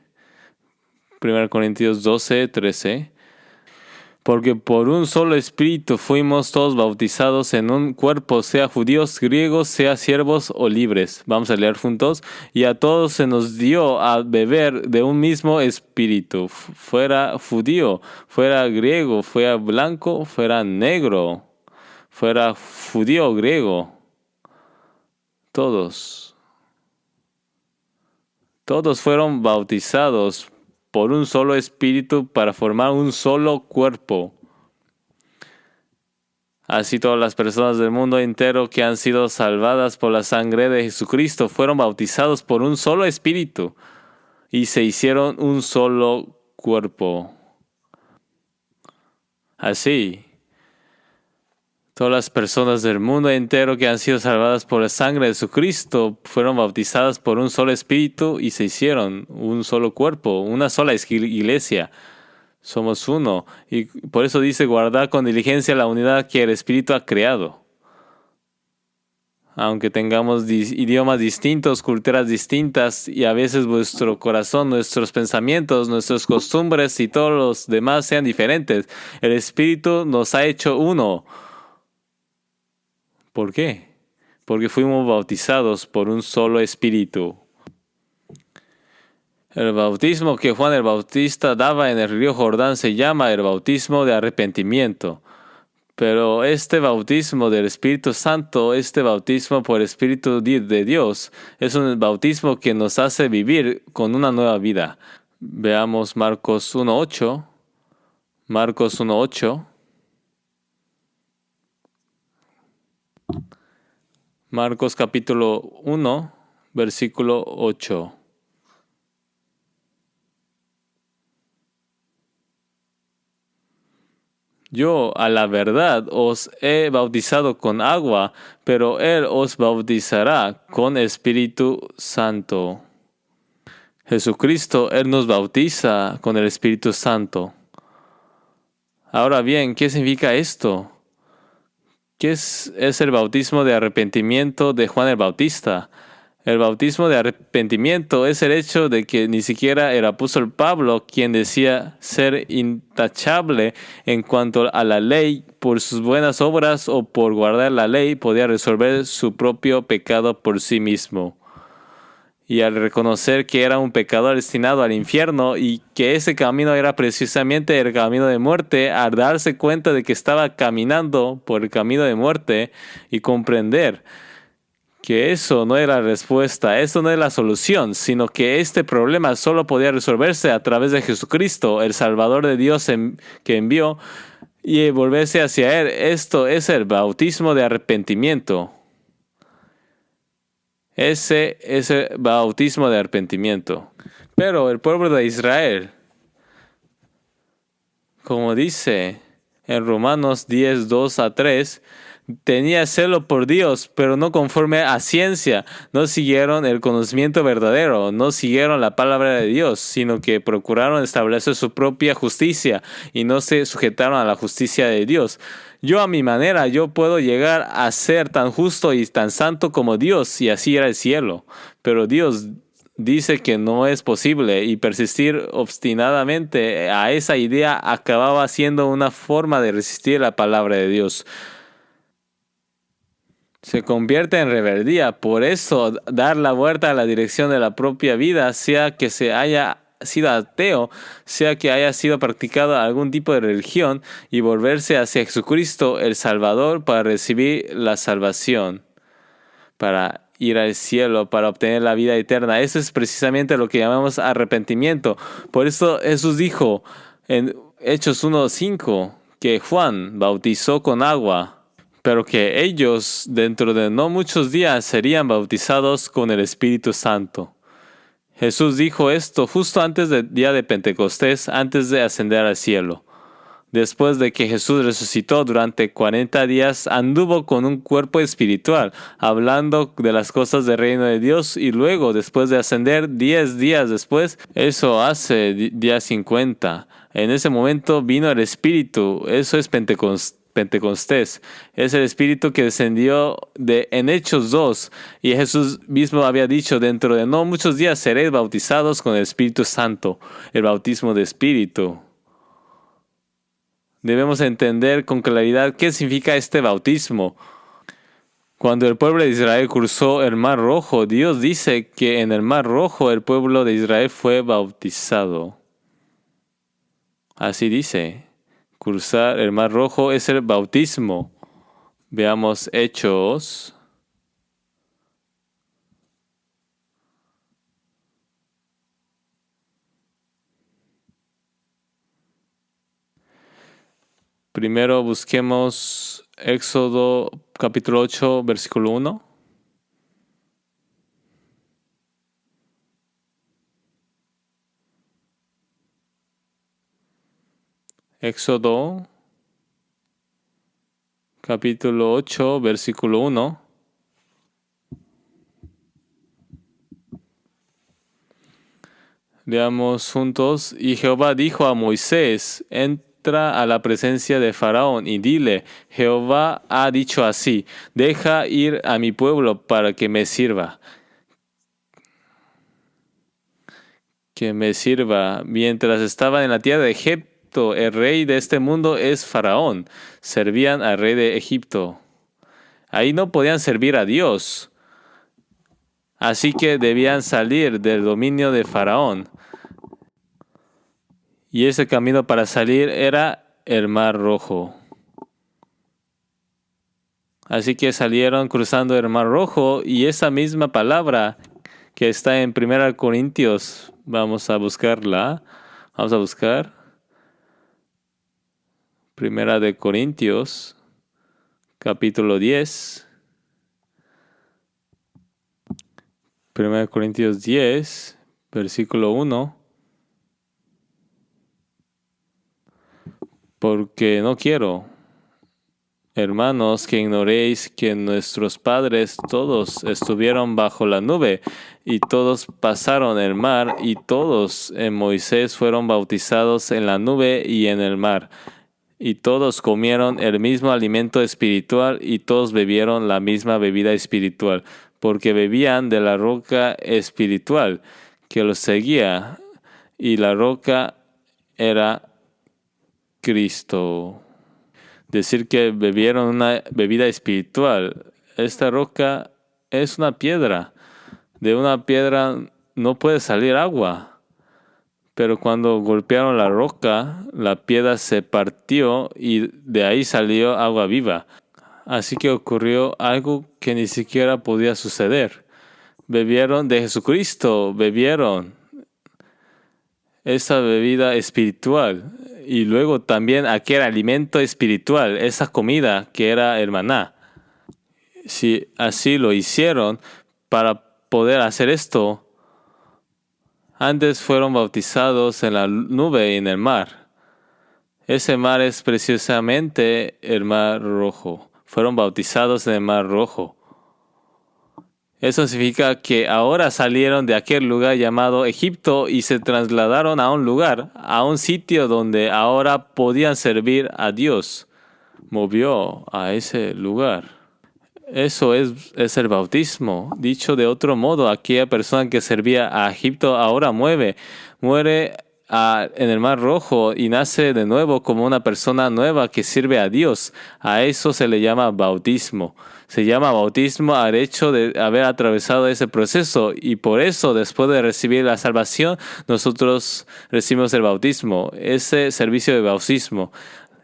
1 Corintios 12, 13. Porque por un solo espíritu fuimos todos bautizados en un cuerpo, sea judíos, griegos, sea siervos o libres. Vamos a leer juntos. Y a todos se nos dio a beber de un mismo espíritu. Fuera judío, fuera griego, fuera blanco, fuera negro, fuera judío o griego. Todos fueron bautizados por un solo espíritu para formar un solo cuerpo. Así todas las personas del mundo entero que han sido salvadas por la sangre de Jesucristo fueron bautizados por un solo espíritu y se hicieron un solo cuerpo. Así, todas las personas del mundo entero que han sido salvadas por la sangre de Jesucristo fueron bautizadas por un solo espíritu y se hicieron un solo cuerpo, una sola iglesia. Somos uno. Y por eso dice guardar con diligencia la unidad que el Espíritu ha creado. Aunque tengamos idiomas distintos, culturas distintas y a veces vuestro corazón, nuestros pensamientos, nuestras costumbres y todos los demás sean diferentes, el Espíritu nos ha hecho uno. ¿Por qué? Porque fuimos bautizados por un solo espíritu. El bautismo que Juan el Bautista daba en el río Jordán se llama el bautismo de arrepentimiento. Pero este bautismo del Espíritu Santo, este bautismo por el Espíritu de Dios, es un bautismo que nos hace vivir con una nueva vida. Veamos Marcos 1:8. Marcos 1:8. Marcos capítulo 1, versículo 8. Yo, a la verdad, os he bautizado con agua, pero Él os bautizará con Espíritu Santo. Jesucristo, Él nos bautiza con el Espíritu Santo. Ahora bien, ¿qué significa esto? ¿Qué es el bautismo de arrepentimiento de Juan el Bautista? El bautismo de arrepentimiento es el hecho de que ni siquiera el apóstol Pablo, quien decía ser intachable en cuanto a la ley por sus buenas obras o por guardar la ley, podía resolver su propio pecado por sí mismo. Y al reconocer que era un pecador destinado al infierno y que ese camino era precisamente el camino de muerte, al darse cuenta de que estaba caminando por el camino de muerte y comprender que eso no era la respuesta, eso no es la solución, sino que este problema solo podía resolverse a través de Jesucristo, el Salvador de Dios que envió, y volverse hacia Él. Esto es el bautismo de arrepentimiento. Ese es el bautismo de arrepentimiento. Pero el pueblo de Israel, como dice en Romanos 10, 2-3, tenía celo por Dios, pero no conforme a ciencia. No siguieron el conocimiento verdadero, no siguieron la palabra de Dios, sino que procuraron establecer su propia justicia y no se sujetaron a la justicia de Dios. Yo a mi manera, yo puedo llegar a ser tan justo y tan santo como Dios, y así era el cielo. Pero Dios dice que no es posible, y persistir obstinadamente a esa idea acababa siendo una forma de resistir la palabra de Dios. Se convierte en rebeldía. Por eso, dar la vuelta a la dirección de la propia vida, sea que se haya sido ateo, sea que haya sido practicado algún tipo de religión, y volverse hacia Jesucristo, el Salvador, para recibir la salvación, para ir al cielo, para obtener la vida eterna. Eso es precisamente lo que llamamos arrepentimiento. Por eso Jesús dijo en Hechos 1:5 que Juan bautizó con agua, pero que ellos dentro de no muchos días serían bautizados con el Espíritu Santo. Jesús dijo esto justo antes del día de Pentecostés, antes de ascender al cielo. Después de que Jesús resucitó durante 40 días, anduvo con un cuerpo espiritual, hablando de las cosas del reino de Dios, y luego, después de ascender 10 días después, eso hace día 50. En ese momento vino el Espíritu, eso es Pentecostés. Pentecostés. Es el Espíritu que descendió en Hechos 2. Y Jesús mismo había dicho, dentro de no muchos días seréis bautizados con el Espíritu Santo, el bautismo de Espíritu. Debemos entender con claridad qué significa este bautismo. Cuando el pueblo de Israel cruzó el Mar Rojo, Dios dice que en el Mar Rojo el pueblo de Israel fue bautizado. Así dice, cruzar el Mar Rojo es el bautismo. Veamos Hechos. Primero busquemos Éxodo capítulo 8, versículo 1. Éxodo capítulo 8, versículo 1. Leamos juntos. Y Jehová dijo a Moisés, entra a la presencia de Faraón y dile, Jehová ha dicho así, deja ir a mi pueblo para que me sirva. Que me sirva. Mientras estaban en la tierra de Egipto, el rey de este mundo es Faraón. Servían al rey de Egipto. Ahí no podían servir a Dios. Así que debían salir del dominio de Faraón. Y ese camino para salir era el Mar Rojo. Así que salieron cruzando el Mar Rojo y esa misma palabra que está en 1 Corintios, vamos a buscarla. Vamos a buscar 1 de Corintios, capítulo 10. 1 Corintios 10, versículo 1. Porque no quiero, hermanos, que ignoréis que nuestros padres todos estuvieron bajo la nube, y todos pasaron el mar, y todos en Moisés fueron bautizados en la nube y en el mar. Y todos comieron el mismo alimento espiritual, y todos bebieron la misma bebida espiritual, porque bebían de la roca espiritual que los seguía, y la roca era Cristo. Decir que bebieron una bebida espiritual. Esta roca es una piedra. De una piedra no puede salir agua. Pero cuando golpearon la roca, la piedra se partió y de ahí salió agua viva. Así que ocurrió algo que ni siquiera podía suceder. Bebieron de Jesucristo, bebieron esa bebida espiritual. Y luego también aquel alimento espiritual, esa comida que era el maná. Si así lo hicieron, para poder hacer esto, antes fueron bautizados en la nube y en el mar. Ese mar es precisamente el Mar Rojo. Fueron bautizados en el Mar Rojo. Eso significa que ahora salieron de aquel lugar llamado Egipto y se trasladaron a un lugar, a un sitio donde ahora podían servir a Dios. Movió a ese lugar. Eso es el bautismo. Dicho de otro modo, aquella persona que servía a Egipto ahora muere en el Mar Rojo y nace de nuevo como una persona nueva que sirve a Dios. A eso se le llama bautismo. Se llama bautismo al hecho de haber atravesado ese proceso, y por eso después de recibir la salvación nosotros recibimos el bautismo, ese servicio de bautismo.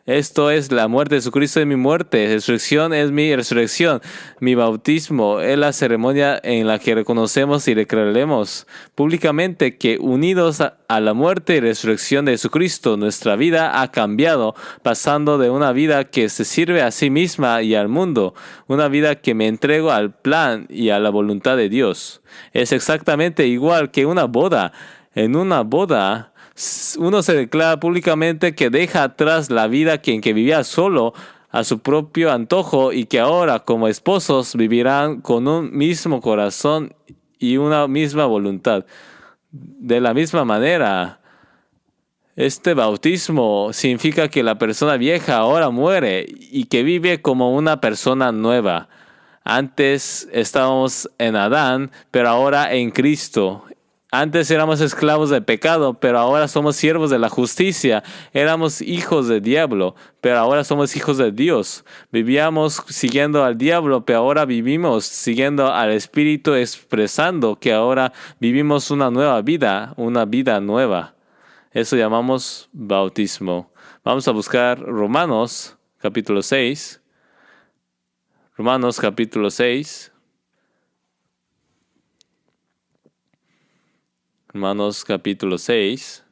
Esto es la muerte de Jesucristo, es mi muerte, resurrección es mi resurrección. Mi bautismo es la ceremonia en la que reconocemos y declararemos públicamente que unidos a la muerte y resurrección de Jesucristo, nuestra vida ha cambiado, pasando de una vida que se sirve a sí misma y al mundo, una vida que me entrego al plan y a la voluntad de Dios. Es exactamente igual que una boda. En una boda, uno se declara públicamente que deja atrás la vida en que vivía solo a su propio antojo y que ahora como esposos vivirán con un mismo corazón y una misma voluntad. De la misma manera, Este bautismo significa que la persona vieja ahora muere y que vive como una persona nueva. Antes estábamos en Adán, pero ahora en Cristo. Antes éramos esclavos del pecado, pero ahora somos siervos de la justicia. Éramos hijos del diablo, pero ahora somos hijos de Dios. Vivíamos siguiendo al diablo, pero ahora vivimos siguiendo al Espíritu, expresando que ahora vivimos una nueva vida, una vida nueva. Eso llamamos bautismo. Vamos a buscar Romanos capítulo 6. Romanos capítulo 6. Romanos capítulo 6,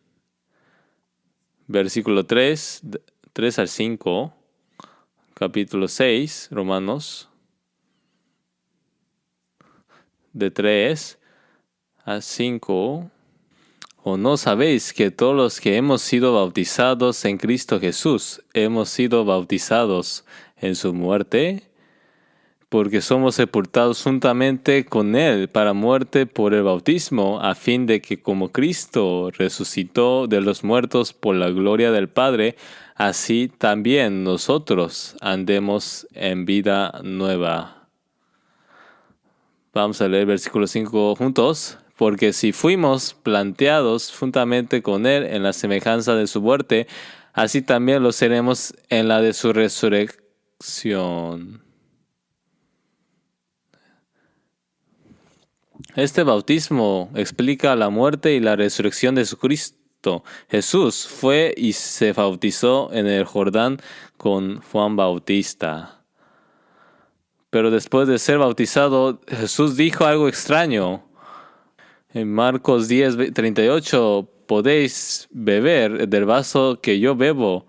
versículo 3 al 5. Capítulo 6, Romanos, de 3 a 5. ¿O no sabéis que todos los que hemos sido bautizados en Cristo Jesús, hemos sido bautizados en su muerte? Porque somos sepultados juntamente con Él para muerte por el bautismo, a fin de que como Cristo resucitó de los muertos por la gloria del Padre, así también nosotros andemos en vida nueva. Vamos a leer versículo 5 juntos. Porque si fuimos planteados juntamente con Él en la semejanza de su muerte, así también lo seremos en la de su resurrección. Este bautismo explica la muerte y la resurrección de Jesucristo. Jesús fue y se bautizó en el Jordán con Juan Bautista. Pero después de ser bautizado, Jesús dijo algo extraño. En Marcos 10:38, podéis beber del vaso que yo bebo,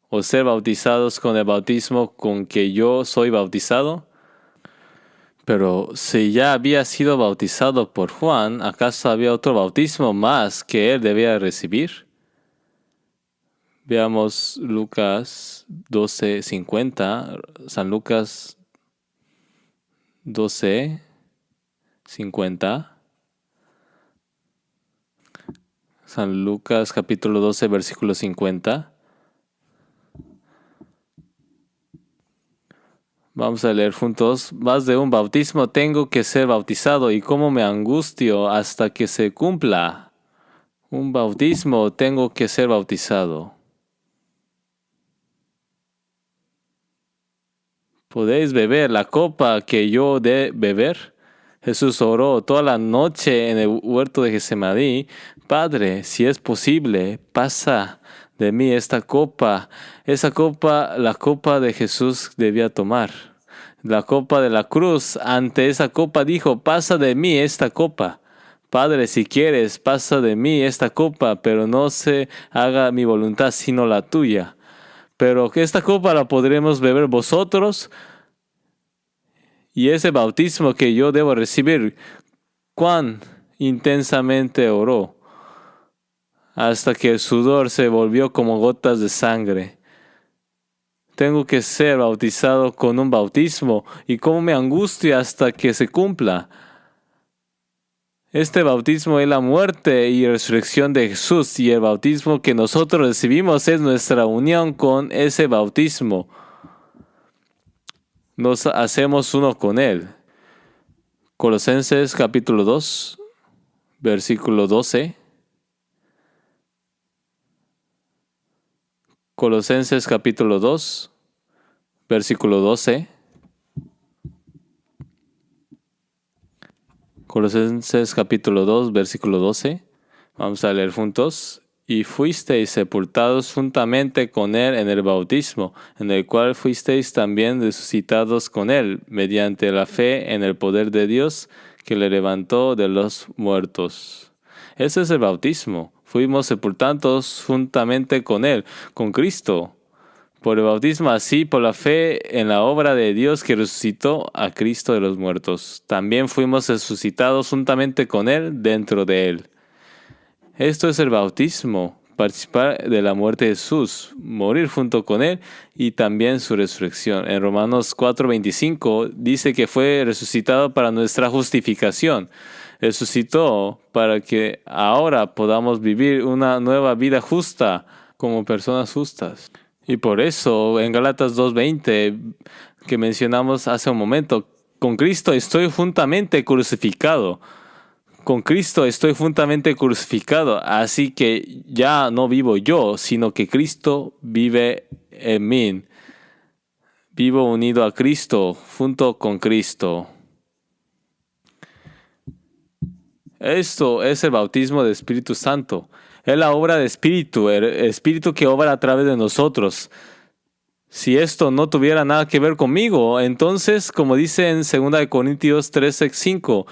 o ser bautizados con el bautismo con que yo soy bautizado. Pero si ya había sido bautizado por Juan, ¿acaso había otro bautismo más que él debía recibir? Veamos Lucas 12:50, San Lucas 12:50. San Lucas capítulo 12, versículo 50. Vamos a leer juntos. Más de un bautismo tengo que ser bautizado y cómo me angustio hasta que se cumpla. Un bautismo tengo que ser bautizado. ¿Podéis beber la copa que yo de beber? Jesús oró toda la noche en el huerto de Getsemaní. Padre, si es posible, pasa de mí esta copa. Esa copa, la copa de Jesús debía tomar. La copa de la cruz, ante esa copa dijo, pasa de mí esta copa. Padre, si quieres, pasa de mí esta copa, pero no se haga mi voluntad sino la tuya. Pero que esta copa la podremos beber vosotros. Y ese bautismo que yo debo recibir, cuán intensamente oró, hasta que el sudor se volvió como gotas de sangre. Tengo que ser bautizado con un bautismo, y cómo me angustia hasta que se cumpla. Este bautismo es la muerte y resurrección de Jesús, y el bautismo que nosotros recibimos es nuestra unión con ese bautismo. Nos hacemos uno con Él. Colosenses capítulo 2, versículo 12. Colosenses capítulo 2, versículo 12. Colosenses capítulo 2, versículo 12. Vamos a leer juntos. Y fuisteis sepultados juntamente con Él en el bautismo, en el cual fuisteis también resucitados con Él, mediante la fe en el poder de Dios, que le levantó de los muertos. Ese es el bautismo. Fuimos sepultados juntamente con Él, con Cristo. Por el bautismo, así por la fe en la obra de Dios que resucitó a Cristo de los muertos. También fuimos resucitados juntamente con Él dentro de Él. Esto es el bautismo, participar de la muerte de Jesús, morir junto con Él y también su resurrección. En Romanos 4:25 dice que fue resucitado para nuestra justificación. resucitó para que ahora podamos vivir una nueva vida justa como personas justas. Y por eso en Gálatas 2:20 que mencionamos hace un momento, con Cristo estoy juntamente crucificado. Con Cristo estoy juntamente crucificado, así que ya no vivo yo, sino que Cristo vive en mí. Vivo unido a Cristo, junto con Cristo. Esto es el bautismo del Espíritu Santo. Es la obra del Espíritu, el Espíritu que obra a través de nosotros. Si esto no tuviera nada que ver conmigo, entonces, como dice en 2 Corintios 13:5,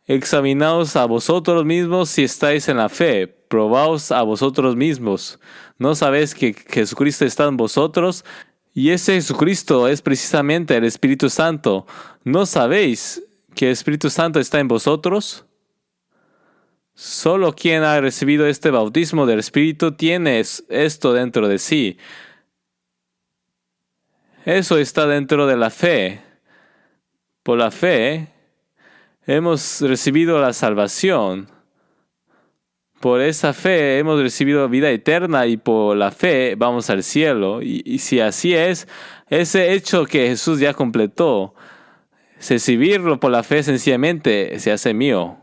examinaos a vosotros mismos si estáis en la fe, probaos a vosotros mismos. ¿No sabéis que Jesucristo está en vosotros? Y ese Jesucristo es precisamente el Espíritu Santo. ¿No sabéis que el Espíritu Santo está en vosotros? Solo quien ha recibido este bautismo del Espíritu tiene esto dentro de sí. Eso está dentro de la fe. Por la fe hemos recibido la salvación. Por esa fe hemos recibido vida eterna y por la fe vamos al cielo. Y si así es, ese hecho que Jesús ya completó, recibirlo por la fe sencillamente se hace mío.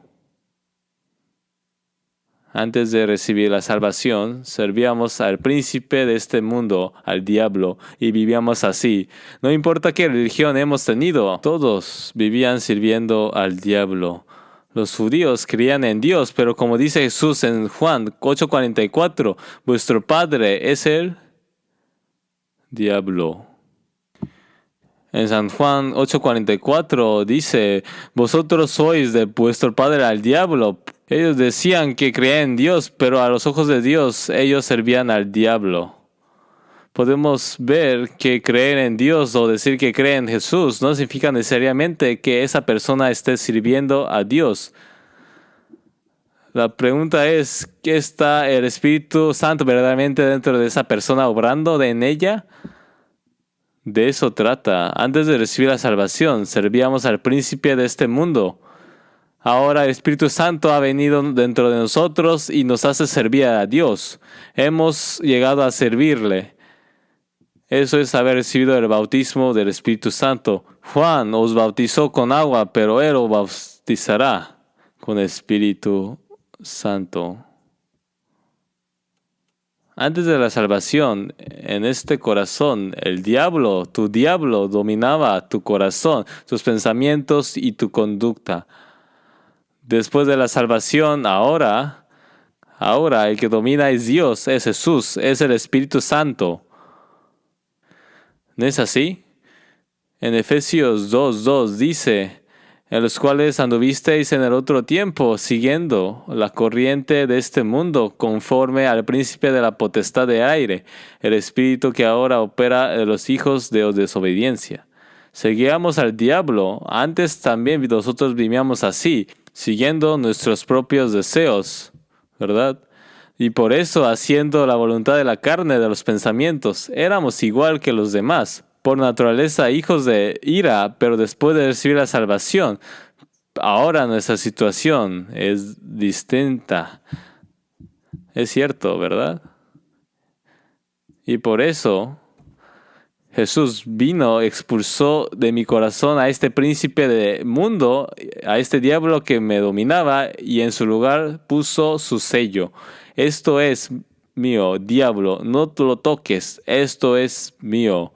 Antes de recibir la salvación, servíamos al príncipe de este mundo, al diablo, y vivíamos así. No importa qué religión hemos tenido, todos vivían sirviendo al diablo. Los judíos creían en Dios, pero como dice Jesús en Juan 8:44, vuestro padre es el diablo. En San Juan 8:44 dice, vosotros sois de vuestro padre al diablo. Ellos decían que creían en Dios, pero a los ojos de Dios ellos servían al diablo. Podemos ver que creer en Dios o decir que cree en Jesús no significa necesariamente que esa persona esté sirviendo a Dios. La pregunta es, ¿qué está el Espíritu Santo verdaderamente dentro de esa persona obrando en ella? De eso trata. Antes de recibir la salvación, servíamos al príncipe de este mundo. Ahora el Espíritu Santo ha venido dentro de nosotros y nos hace servir a Dios. Hemos llegado a servirle. Eso es haber recibido el bautismo del Espíritu Santo. Juan os bautizó con agua, pero Él os bautizará con el Espíritu Santo. Antes de la salvación, en este corazón, el diablo, tu diablo, dominaba tu corazón, tus pensamientos y tu conducta. Después de la salvación, ahora el que domina es Dios, es Jesús, es el Espíritu Santo. ¿No es así? En Efesios 2:2 dice, en los cuales anduvisteis en el otro tiempo, siguiendo la corriente de este mundo, conforme al príncipe de la potestad de aire, el espíritu que ahora opera en los hijos de desobediencia. Seguíamos al diablo, antes también nosotros vivíamos así, siguiendo nuestros propios deseos, ¿verdad? Y por eso, haciendo la voluntad de la carne, de los pensamientos, éramos igual que los demás, por naturaleza hijos de ira, pero después de recibir la salvación, ahora nuestra situación es distinta. Es cierto, ¿verdad? Y por eso Jesús vino, expulsó de mi corazón a este príncipe del mundo, a este diablo que me dominaba, y en su lugar puso su sello. Esto es mío, diablo, no lo toques, esto es mío.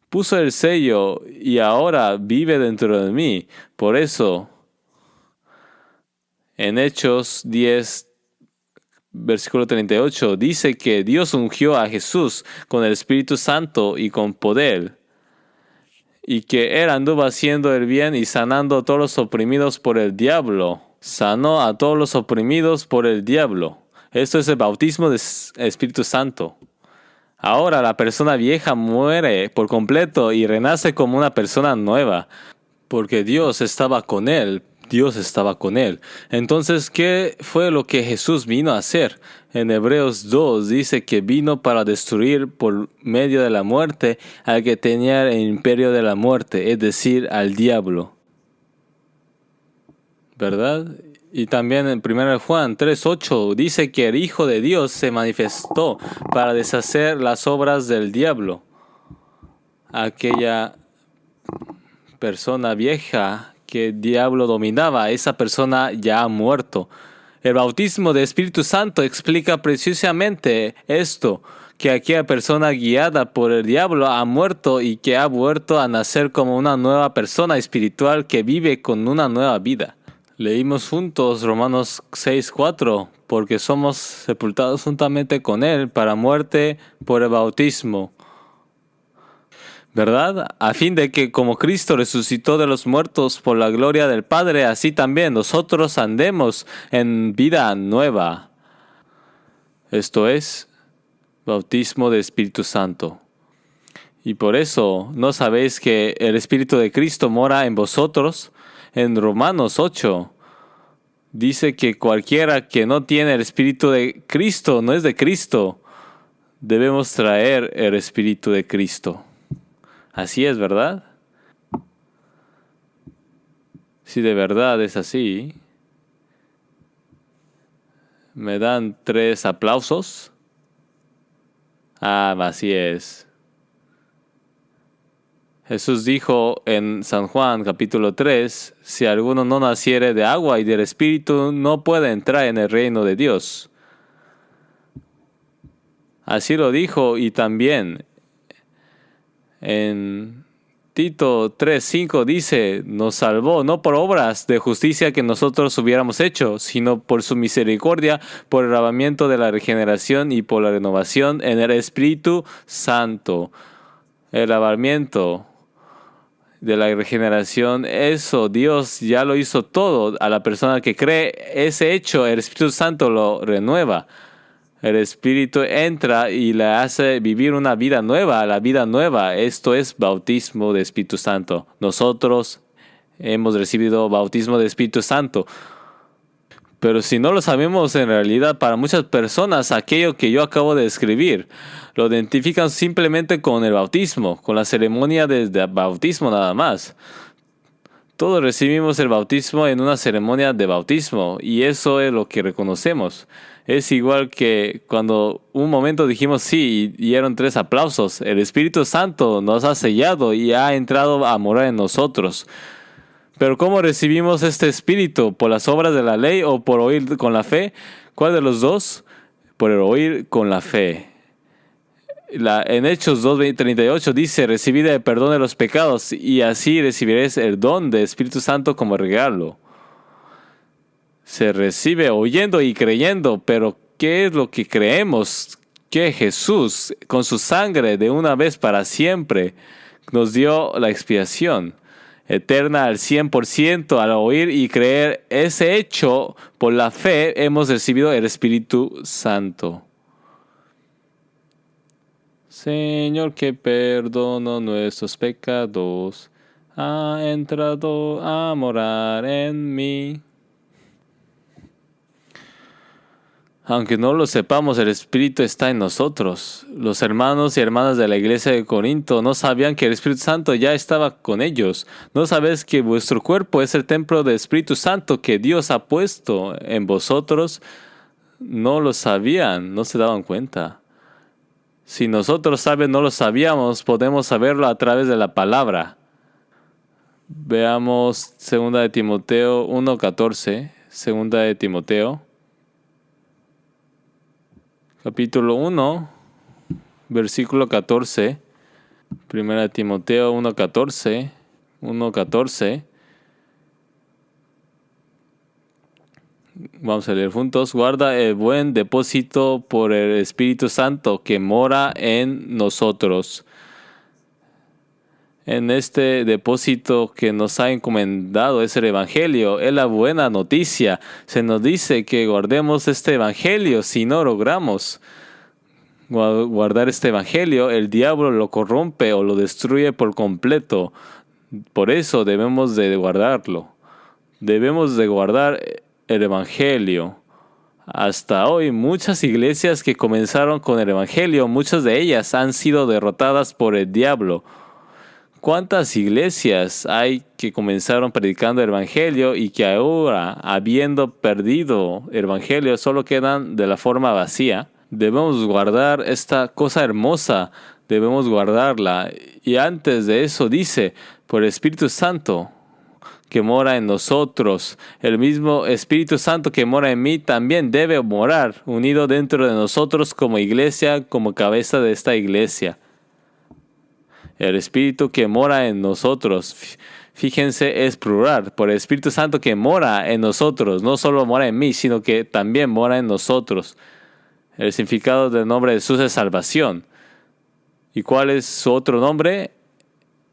Puso el sello y ahora vive dentro de mí. Por eso, en Hechos 10, versículo 38, dice que Dios ungió a Jesús con el Espíritu Santo y con poder, y que Él anduvo haciendo el bien y sanando a todos los oprimidos por el diablo. Sanó a todos los oprimidos por el diablo. Esto es el bautismo del Espíritu Santo. Ahora la persona vieja muere por completo y renace como una persona nueva, porque Dios estaba con él. Dios estaba con él. Entonces, ¿qué fue lo que Jesús vino a hacer? En Hebreos 2 dice que vino para destruir por medio de la muerte al que tenía el imperio de la muerte, es decir, al diablo. ¿verdad? Y también en 1 Juan 3:8 dice que el Hijo de Dios se manifestó para deshacer las obras del diablo. Aquella persona vieja que el diablo dominaba, esa persona ya ha muerto. El bautismo del Espíritu Santo explica precisamente esto, que aquella persona guiada por el diablo ha muerto y que ha vuelto a nacer como una nueva persona espiritual que vive con una nueva vida. Leímos juntos Romanos 6:4, porque somos sepultados juntamente con Él para muerte por el bautismo, ¿verdad? A fin de que como Cristo resucitó de los muertos por la gloria del Padre, así también nosotros andemos en vida nueva. Esto es bautismo de Espíritu Santo. Y por eso, ¿no sabéis que el Espíritu de Cristo mora en vosotros? En Romanos 8 dice que cualquiera que no tiene el Espíritu de Cristo no es de Cristo. Debemos traer el Espíritu de Cristo. Así es, ¿verdad? Si de verdad es así, ¿me dan 3 aplausos? Así es. Jesús dijo en San Juan capítulo 3, si alguno no naciere de agua y del Espíritu, no puede entrar en el reino de Dios. Así lo dijo, y también en Tito 3:5 dice, nos salvó no por obras de justicia que nosotros hubiéramos hecho, sino por su misericordia, por el lavamiento de la regeneración y por la renovación en el Espíritu Santo. El lavamiento de la regeneración, eso Dios ya lo hizo todo a la persona que cree. Ese hecho, el Espíritu Santo lo renueva. El Espíritu entra y le hace vivir una vida nueva, la vida nueva. Esto es bautismo de Espíritu Santo. Nosotros hemos recibido bautismo de Espíritu Santo. Pero si no lo sabemos, en realidad para muchas personas aquello que yo acabo de describir lo identifican simplemente con el bautismo, con la ceremonia de bautismo nada más. Todos recibimos el bautismo en una ceremonia de bautismo y eso es lo que reconocemos. Es igual que cuando un momento dijimos sí y dieron 3 aplausos. El Espíritu Santo nos ha sellado y ha entrado a morar en nosotros. Pero ¿cómo recibimos este Espíritu? ¿Por las obras de la ley o por oír con la fe? ¿Cuál de los dos? Por el oír con la fe. En Hechos 2:38 dice, recibid el perdón de los pecados y así recibiréis el don del Espíritu Santo como regalo. Se recibe oyendo y creyendo, pero ¿qué es lo que creemos? Que Jesús, con su sangre de una vez para siempre, nos dio la expiación eterna al 100%. Al oír y creer ese hecho, por la fe hemos recibido el Espíritu Santo. Señor, que perdonó nuestros pecados, ha entrado a morar en mí. Aunque no lo sepamos, el Espíritu está en nosotros. Los hermanos y hermanas de la iglesia de Corinto no sabían que el Espíritu Santo ya estaba con ellos. ¿No sabéis que vuestro cuerpo es el templo del Espíritu Santo que Dios ha puesto en vosotros? No lo sabían, no se daban cuenta. Si nosotros no lo sabíamos, podemos saberlo a través de la palabra. Veamos 2 de Timoteo 1:14. 2 de Timoteo. Capítulo 1, versículo 14. 1 Timoteo 1:14. 1:14. Vamos a leer juntos. Guarda el buen depósito por el Espíritu Santo que mora en nosotros. En este depósito que nos ha encomendado es el Evangelio, es la buena noticia. Se nos dice que guardemos este Evangelio. Si no logramos guardar este Evangelio, el diablo lo corrompe o lo destruye por completo. Por eso debemos de guardarlo. Debemos de guardar el Evangelio. Hasta hoy muchas iglesias que comenzaron con el Evangelio, muchas de ellas han sido derrotadas por el diablo. ¿Cuántas iglesias hay que comenzaron predicando el Evangelio y que ahora, habiendo perdido el Evangelio, solo quedan de la forma vacía? Debemos guardar esta cosa hermosa, debemos guardarla. Y antes de eso dice, por el Espíritu Santo que mora en nosotros, el mismo Espíritu Santo que mora en mí también debe morar unido dentro de nosotros como iglesia, como cabeza de esta iglesia. El Espíritu que mora en nosotros, fíjense, es plural, por el Espíritu Santo que mora en nosotros, no solo mora en mí, sino que también mora en nosotros. El significado del nombre de Jesús es salvación. ¿Y cuál es su otro nombre?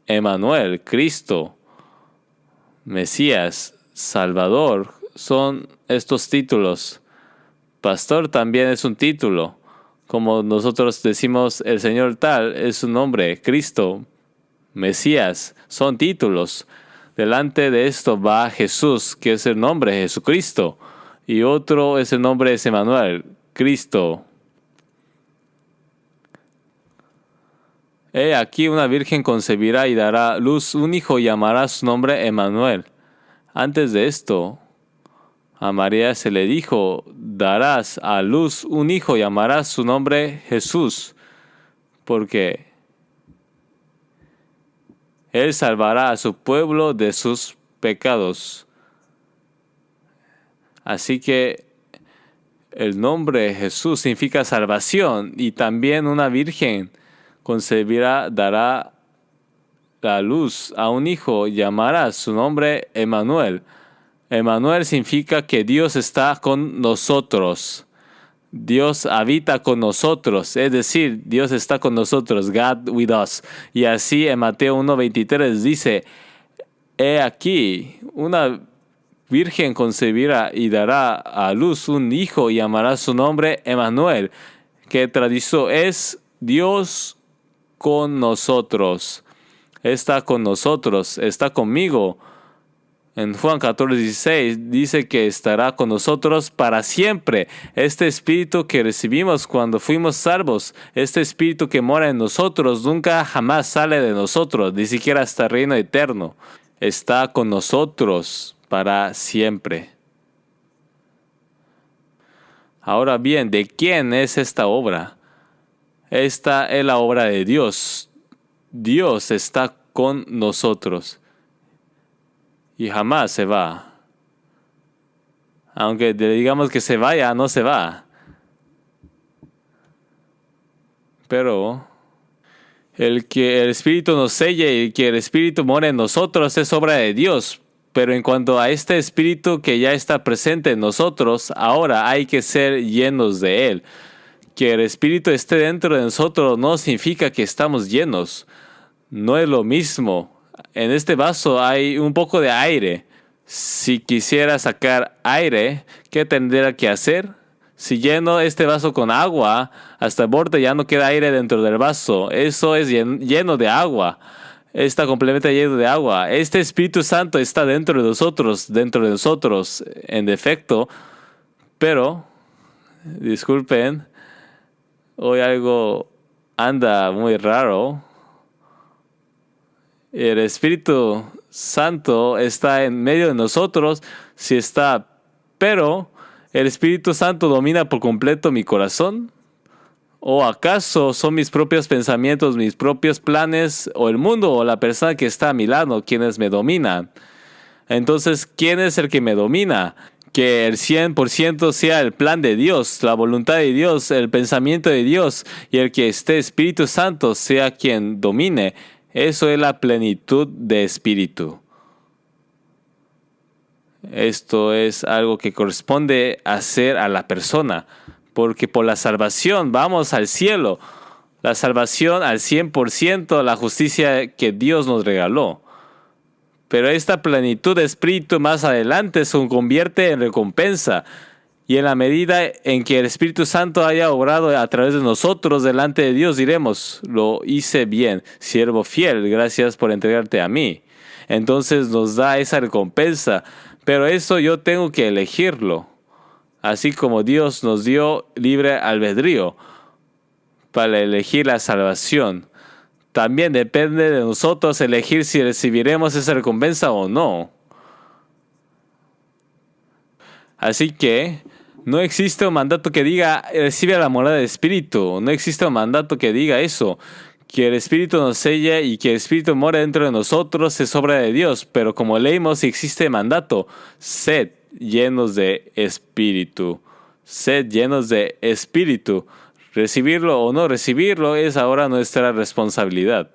Emmanuel, Cristo, Mesías, Salvador, son estos títulos. Pastor también es un título. Como nosotros decimos, el Señor tal es su nombre, Cristo, Mesías, son títulos. Delante de esto va Jesús, que es el nombre de Jesucristo. Y otro es el nombre de Emmanuel, Cristo. He aquí una virgen concebirá y dará luz un hijo y llamará su nombre Emmanuel. Antes de esto, a María se le dijo, darás a luz un hijo y llamarás su nombre Jesús, porque Él salvará a su pueblo de sus pecados. Así que el nombre Jesús significa salvación y también una virgen concebirá, dará la luz a un hijo, llamará su nombre Emmanuel. Emmanuel significa que Dios está con nosotros. Dios habita con nosotros, es decir, Dios está con nosotros, God with us. Y así en Mateo 1:23 dice, he aquí, una virgen concebirá y dará a luz un hijo y llamará su nombre Emmanuel, que traducido es Dios con nosotros. Está con nosotros, está conmigo. En Juan 14:16 dice que estará con nosotros para siempre. Este espíritu que recibimos cuando fuimos salvos, este espíritu que mora en nosotros, nunca jamás sale de nosotros, ni siquiera hasta el reino eterno. Está con nosotros para siempre. Ahora bien, ¿de quién es esta obra? Esta es la obra de Dios. Dios está con nosotros y jamás se va. Aunque digamos que se vaya, no se va. Pero el que el Espíritu nos selle y que el Espíritu more en nosotros es obra de Dios. Pero en cuanto a este Espíritu que ya está presente en nosotros, ahora hay que ser llenos de Él. Que el Espíritu esté dentro de nosotros no significa que estamos llenos. No es lo mismo. En este vaso hay un poco de aire. Si quisiera sacar aire, ¿qué tendría que hacer? Si lleno este vaso con agua, hasta el borde ya no queda aire dentro del vaso. Eso es lleno de agua. Está completamente lleno de agua. Este Espíritu Santo está dentro de nosotros, en defecto. Pero, disculpen, hoy algo anda muy raro. El Espíritu Santo está en medio de nosotros, sí está, pero ¿el Espíritu Santo domina por completo mi corazón? ¿O acaso son mis propios pensamientos, mis propios planes, o el mundo, o la persona que está a mi lado, quienes me dominan? Entonces, ¿quién es el que me domina? Que el 100% sea el plan de Dios, la voluntad de Dios, el pensamiento de Dios, y el que esté Espíritu Santo sea quien domine. Eso es la plenitud de espíritu. Esto es algo que corresponde hacer a la persona, porque por la salvación vamos al cielo. La salvación al 100%, la justicia que Dios nos regaló. Pero esta plenitud de espíritu más adelante se convierte en recompensa. Y en la medida en que el Espíritu Santo haya obrado a través de nosotros delante de Dios, diremos, lo hice bien, siervo fiel, gracias por entregarte a mí. Entonces nos da esa recompensa, pero eso yo tengo que elegirlo. Así como Dios nos dio libre albedrío para elegir la salvación. también depende de nosotros elegir si recibiremos esa recompensa o no. Así que no existe un mandato que diga recibe la morada del Espíritu. No existe un mandato que diga eso. Que el Espíritu nos sella y que el Espíritu mora dentro de nosotros es obra de Dios. Pero como leímos, existe mandato. Sed llenos de Espíritu. Sed llenos de Espíritu. Recibirlo o no recibirlo es ahora nuestra responsabilidad.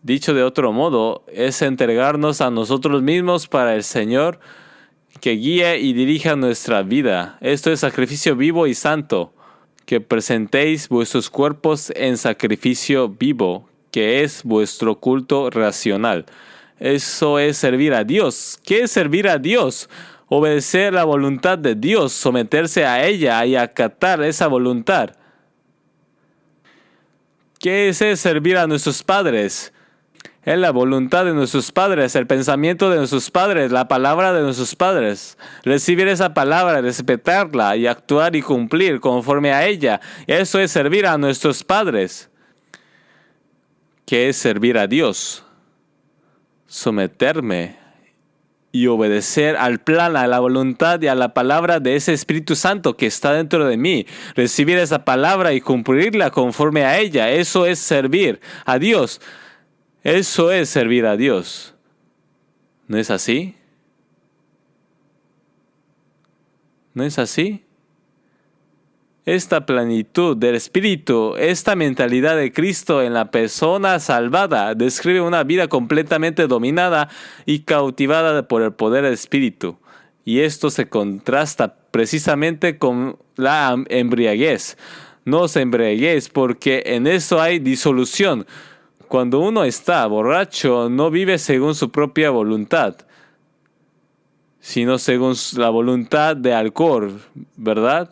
Dicho de otro modo, es entregarnos a nosotros mismos para el Señor que guíe y dirija nuestra vida. Esto es sacrificio vivo y santo. Que presentéis vuestros cuerpos en sacrificio vivo, que es vuestro culto racional. Eso es servir a Dios. ¿Qué es servir a Dios? Obedecer la voluntad de Dios, someterse a ella y acatar esa voluntad. ¿Qué es servir a nuestros padres? Es la voluntad de nuestros padres, el pensamiento de nuestros padres, la palabra de nuestros padres. Recibir esa palabra, respetarla y actuar y cumplir conforme a ella. Eso es servir a nuestros padres. ¿Qué es servir a Dios? Someterme y obedecer al plan, a la voluntad y a la palabra de ese Espíritu Santo que está dentro de mí. Recibir esa palabra y cumplirla conforme a ella. Eso es servir a Dios. Eso es servir a Dios. ¿No es así? ¿No es así? Esta plenitud del Espíritu, esta mentalidad de Cristo en la persona salvada, describe una vida completamente dominada y cautivada por el poder del Espíritu. Y esto se contrasta precisamente con la embriaguez. No os embriaguéis porque en eso hay disolución. Cuando uno está borracho, no vive según su propia voluntad, sino según la voluntad de alcohol, ¿verdad?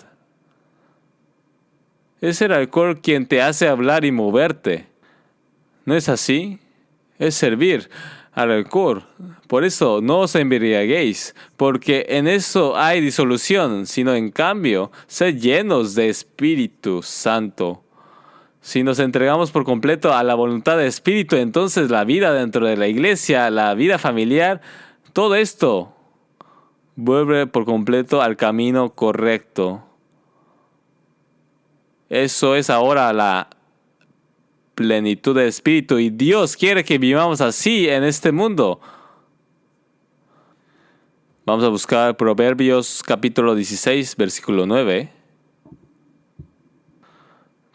Es el alcohol quien te hace hablar y moverte. ¿No es así? Es servir al alcohol. Por eso no os embriaguéis, porque en eso hay disolución, sino en cambio, sed llenos de Espíritu Santo. Si nos entregamos por completo a la voluntad del Espíritu, entonces la vida dentro de la iglesia, la vida familiar, todo esto vuelve por completo al camino correcto. Eso es ahora la plenitud del Espíritu y Dios quiere que vivamos así en este mundo. Vamos a buscar Proverbios capítulo 16, versículo 9.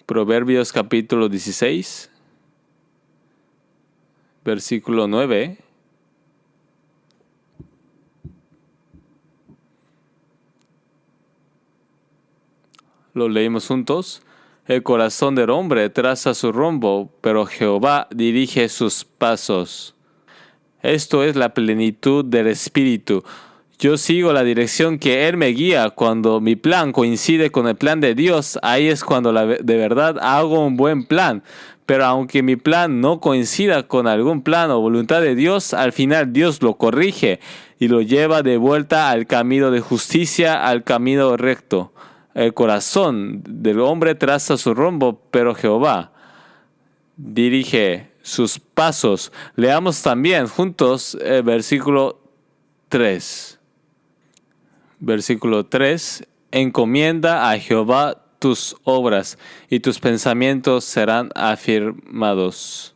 Proverbios capítulo 16, versículo 9. Lo leímos juntos. El corazón del hombre traza su rumbo, pero Jehová dirige sus pasos. Esto es la plenitud del Espíritu. Yo sigo la dirección que Él me guía. Cuando mi plan coincide con el plan de Dios, ahí es cuando de verdad hago un buen plan. Pero aunque mi plan no coincida con algún plan o voluntad de Dios, al final Dios lo corrige y lo lleva de vuelta al camino de justicia, al camino recto. El corazón del hombre traza su rumbo, pero Jehová dirige sus pasos. Leamos también juntos el versículo 3. Versículo 3. Encomienda a Jehová tus obras y tus pensamientos serán afirmados.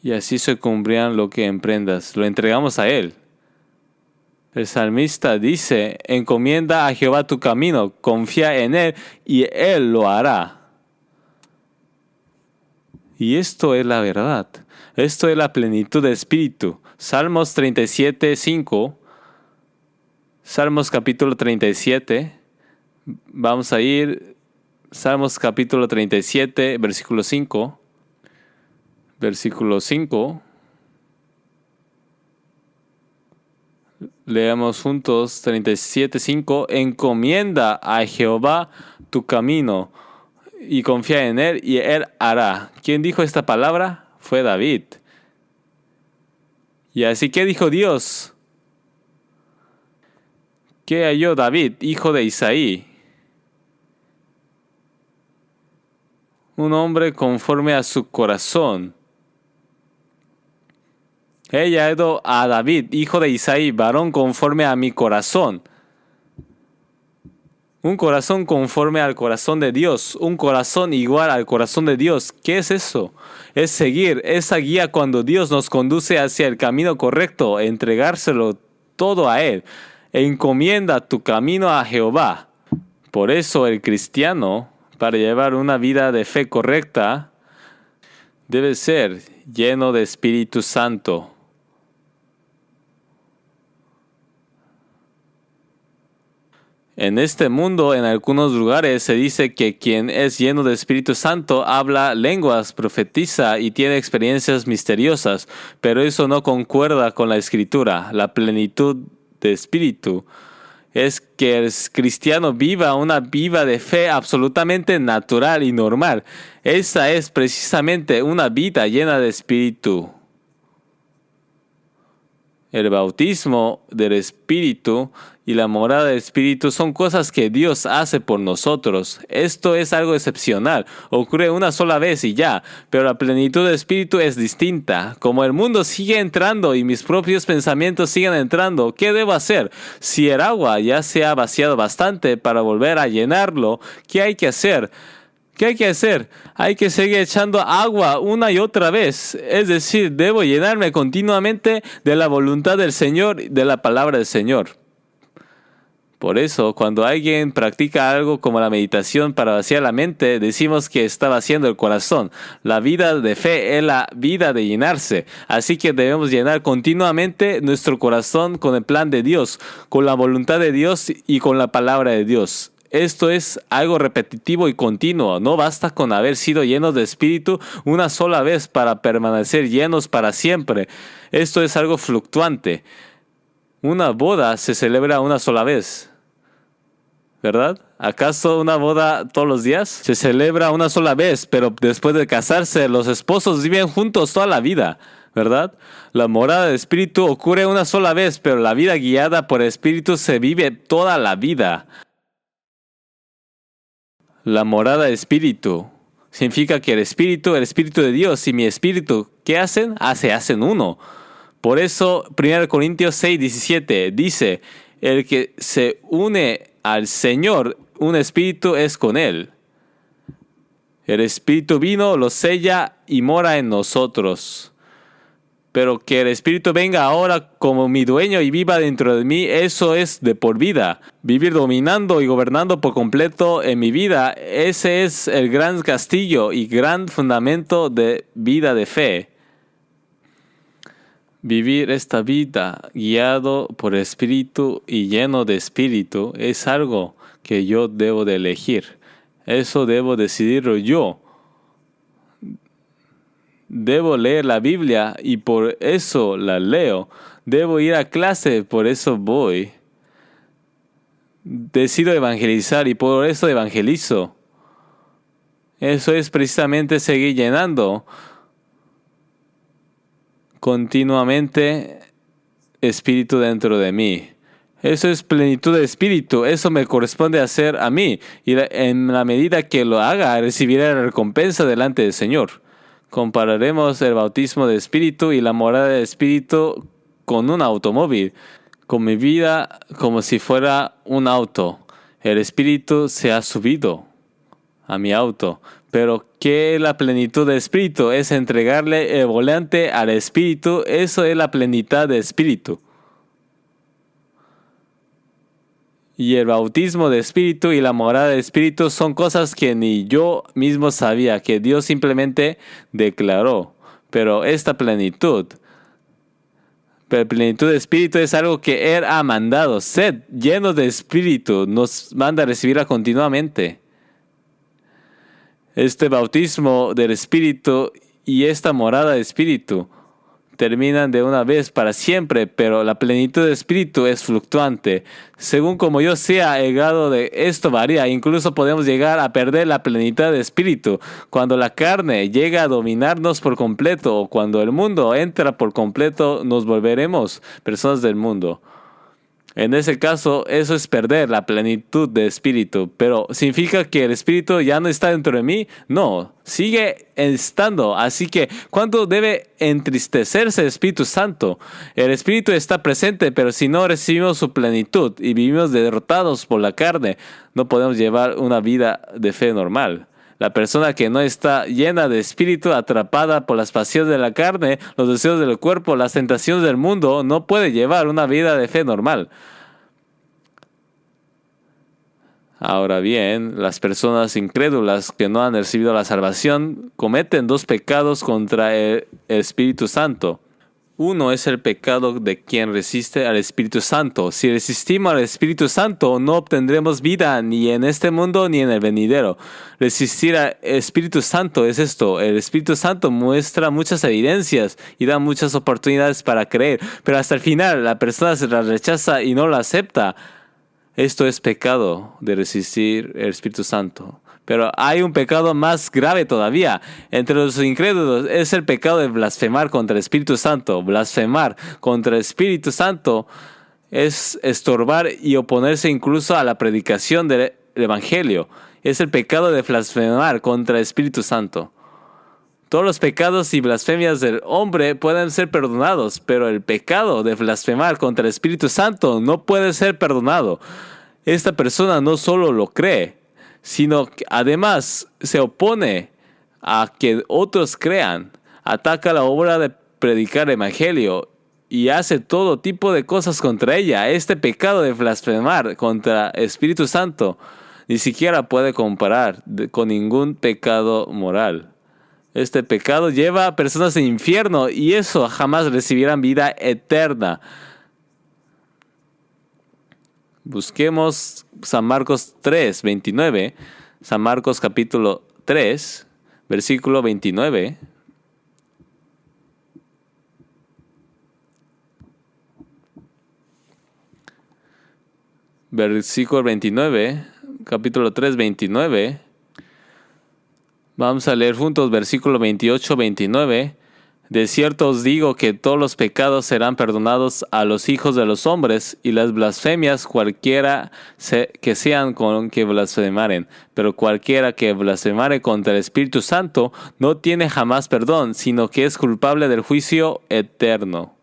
Y así se cumplirán lo que emprendas. Lo entregamos a Él. El salmista dice, encomienda a Jehová tu camino, confía en Él y Él lo hará. Y esto es la verdad. Esto es la plenitud del Espíritu. Salmos 37, 5. Salmos capítulo 37. Vamos a ir. Salmos capítulo 37, versículo 5. Versículo 5. Leamos juntos 37:5. Encomienda a Jehová tu camino y confía en Él y Él hará. ¿Quién dijo esta palabra? Fue David. Y así que dijo Dios. ¿Qué halló David, hijo de Isaí? un hombre conforme a su corazón. He hallado a David, hijo de Isaí, varón conforme a mi corazón. Un corazón conforme al corazón de Dios, un corazón igual al corazón de Dios. ¿Qué es eso? Es seguir esa guía cuando Dios nos conduce hacia el camino correcto, entregárselo todo a Él. Encomienda tu camino a Jehová. Por eso el cristiano, para llevar una vida de fe correcta, debe ser lleno de Espíritu Santo. En este mundo, en algunos lugares, se dice que quien es lleno de Espíritu Santo habla lenguas, profetiza y tiene experiencias misteriosas, pero eso no concuerda con la Escritura. La plenitud de Espíritu es que el cristiano viva una vida de fe absolutamente natural y normal. Esa es precisamente una vida llena de Espíritu. El bautismo del Espíritu y la morada del Espíritu son cosas que Dios hace por nosotros. Esto es algo excepcional. Ocurre una sola vez y ya. Pero la plenitud del Espíritu es distinta. Como el mundo sigue entrando y mis propios pensamientos siguen entrando, ¿qué debo hacer? Si el agua ya se ha vaciado bastante para volver a llenarlo, ¿qué hay que hacer? ¿Qué hay que hacer? Hay que seguir echando agua una y otra vez. Es decir, debo llenarme continuamente de la voluntad del Señor y de la palabra del Señor. Por eso, cuando alguien practica algo como la meditación para vaciar la mente, decimos que está vaciando el corazón. La vida de fe es la vida de llenarse. Así que debemos llenar continuamente nuestro corazón con el plan de Dios, con la voluntad de Dios y con la palabra de Dios. Esto es algo repetitivo y continuo. No basta con haber sido llenos de Espíritu una sola vez para permanecer llenos para siempre. Esto es algo fluctuante. Una boda se celebra una sola vez, ¿verdad? ¿Acaso una boda todos los días? Se celebra una sola vez, pero después de casarse, los esposos viven juntos toda la vida, ¿verdad? La morada del Espíritu ocurre una sola vez, pero la vida guiada por el Espíritu se vive toda la vida. La morada del Espíritu significa que el Espíritu de Dios y mi Espíritu, ¿qué hacen? Se hacen uno. Por eso, 1 Corintios 6:17 dice, el que se une al Señor, un espíritu es con Él. El Espíritu vino, lo sella y mora en nosotros. Pero que el Espíritu venga ahora como mi dueño y viva dentro de mí, eso es de por vida. Vivir dominando y gobernando por completo en mi vida, ese es el gran castillo y gran fundamento de vida de fe. Vivir esta vida guiado por Espíritu y lleno de Espíritu es algo que yo debo de elegir. Eso debo decidirlo yo. Debo leer la Biblia y por eso la leo. Debo ir a clase, por eso voy. Decido evangelizar y por eso evangelizo. Eso es precisamente seguir llenando continuamente Espíritu dentro de mí. Eso es plenitud de Espíritu. Eso me corresponde hacer a mí. Y en la medida que lo haga, recibiré la recompensa delante del Señor. Compararemos el bautismo de Espíritu y la morada de Espíritu con un automóvil. Con mi vida como si fuera un auto. El Espíritu se ha subido a mi auto. Pero ¿qué es la plenitud de Espíritu? Es entregarle el volante al Espíritu. Eso es la plenitud de Espíritu. Y el bautismo de Espíritu y la morada de Espíritu son cosas que ni yo mismo sabía, que Dios simplemente declaró. Pero esta plenitud, la plenitud de Espíritu es algo que Él ha mandado. Sed llenos de Espíritu, nos manda a recibirla continuamente. Este bautismo del Espíritu y esta morada de Espíritu terminan de una vez para siempre, pero la plenitud de Espíritu es fluctuante. Según como yo sea, el grado de esto varía. Incluso podemos llegar a perder la plenitud de Espíritu cuando la carne llega a dominarnos por completo o cuando el mundo entra por completo, nos volveremos personas del mundo. En ese caso, eso es perder la plenitud de espíritu. Pero ¿significa que el espíritu ya no está dentro de mí? No, sigue estando. Así que, ¿cuándo debe entristecerse el Espíritu Santo? El espíritu está presente, pero si no recibimos su plenitud y vivimos derrotados por la carne, no podemos llevar una vida de fe normal. La persona que no está llena de espíritu, atrapada por las pasiones de la carne, los deseos del cuerpo, las tentaciones del mundo, no puede llevar una vida de fe normal. Ahora bien, las personas incrédulas que no han recibido la salvación cometen dos pecados contra el Espíritu Santo. Uno es el pecado de quien resiste al Espíritu Santo. Si resistimos al Espíritu Santo, no obtendremos vida ni en este mundo ni en el venidero. Resistir al Espíritu Santo es esto. El Espíritu Santo muestra muchas evidencias y da muchas oportunidades para creer. Pero hasta el final, la persona se la rechaza y no la acepta. Esto es pecado de resistir el Espíritu Santo. Pero hay un pecado más grave todavía. Entre los incrédulos es el pecado de blasfemar contra el Espíritu Santo. Blasfemar contra el Espíritu Santo es estorbar y oponerse incluso a la predicación del Evangelio. Es el pecado de blasfemar contra el Espíritu Santo. Todos los pecados y blasfemias del hombre pueden ser perdonados, pero el pecado de blasfemar contra el Espíritu Santo no puede ser perdonado. Esta persona no solo lo cree, sino que además se opone a que otros crean, ataca la obra de predicar el Evangelio y hace todo tipo de cosas contra ella. Este pecado de blasfemar contra el Espíritu Santo ni siquiera puede comparar con ningún pecado moral. Este pecado lleva a personas al infierno y eso jamás recibirán vida eterna. Busquemos San Marcos 3, 29. San Marcos capítulo 3, versículo 29. Versículo 29, capítulo 3, 29. Vamos a leer juntos versículo 28, 29. De cierto os digo que todos los pecados serán perdonados a los hijos de los hombres y las blasfemias cualquiera que sean con que blasfemaren. Pero cualquiera que blasfemare contra el Espíritu Santo no tiene jamás perdón, sino que es culpable del juicio eterno.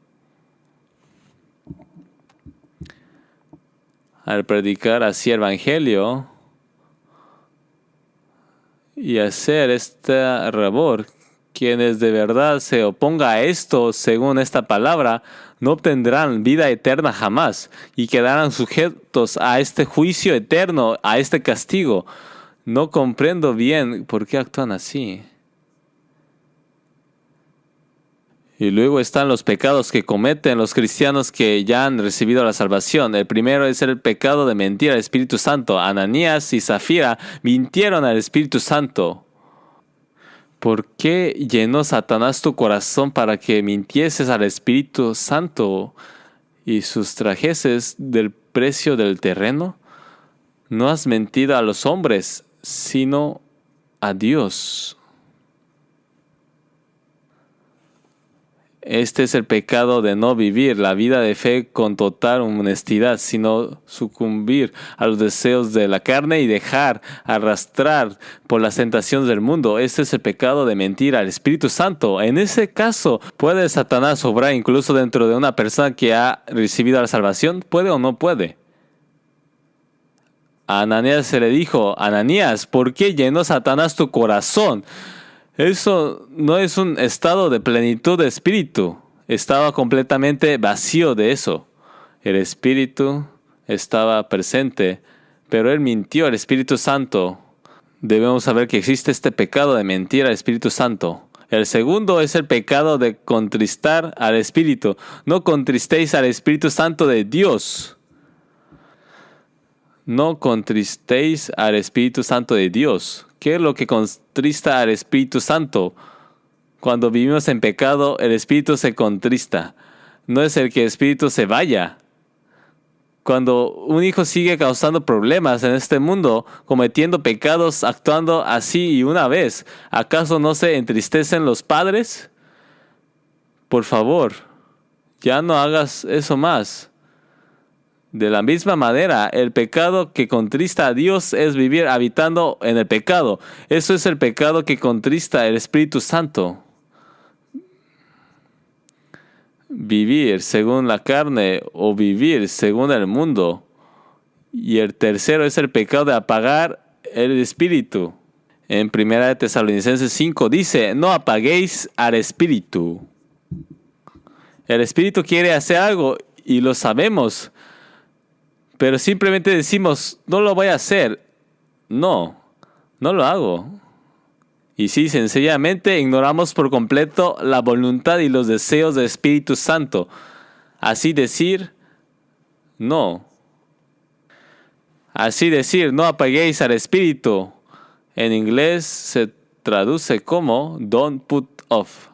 Al predicar así el Evangelio y hacer esta labor, quienes de verdad se opongan a esto, según esta palabra, no obtendrán vida eterna jamás y quedarán sujetos a este juicio eterno, a este castigo. No comprendo bien por qué actúan así. Y luego están los pecados que cometen los cristianos que ya han recibido la salvación. El primero es el pecado de mentir al Espíritu Santo. Ananías y Zafira mintieron al Espíritu Santo. ¿Por qué llenó Satanás tu corazón para que mintieses al Espíritu Santo y sustrajeses del precio del terreno? No has mentido a los hombres, sino a Dios. Este es el pecado de no vivir la vida de fe con total honestidad, sino sucumbir a los deseos de la carne y dejar arrastrar por las tentaciones del mundo. Este es el pecado de mentir al Espíritu Santo. En ese caso, ¿puede Satanás obrar incluso dentro de una persona que ha recibido la salvación? ¿Puede o no puede? A Ananías se le dijo: Ananías, ¿por qué llenó Satanás tu corazón? Eso no es un estado de plenitud de espíritu. Estaba completamente vacío de eso. El Espíritu estaba presente, pero él mintió al Espíritu Santo. Debemos saber que existe este pecado de mentir al Espíritu Santo. El segundo es el pecado de contristar al Espíritu. No contristéis al Espíritu Santo de Dios. No contristéis al Espíritu Santo de Dios. ¿Qué es lo que contrista al Espíritu Santo? Cuando vivimos en pecado, el Espíritu se contrista. No es el que el Espíritu se vaya. Cuando un hijo sigue causando problemas en este mundo, cometiendo pecados, actuando así y una vez, ¿acaso no se entristecen los padres? Por favor, ya no hagas eso más. De la misma manera, el pecado que contrista a Dios es vivir habitando en el pecado. Eso es el pecado que contrista el Espíritu Santo. Vivir según la carne o vivir según el mundo. Y el tercero es el pecado de apagar el Espíritu. En 1 Tesalonicenses 5 dice, no apaguéis al Espíritu. El Espíritu quiere hacer algo y lo sabemos. Pero simplemente decimos, no lo voy a hacer. No lo hago. Y sí, sencillamente ignoramos por completo la voluntad y los deseos del Espíritu Santo. Así decir, no. Así decir, no apaguéis al Espíritu. En inglés se traduce como don't put off.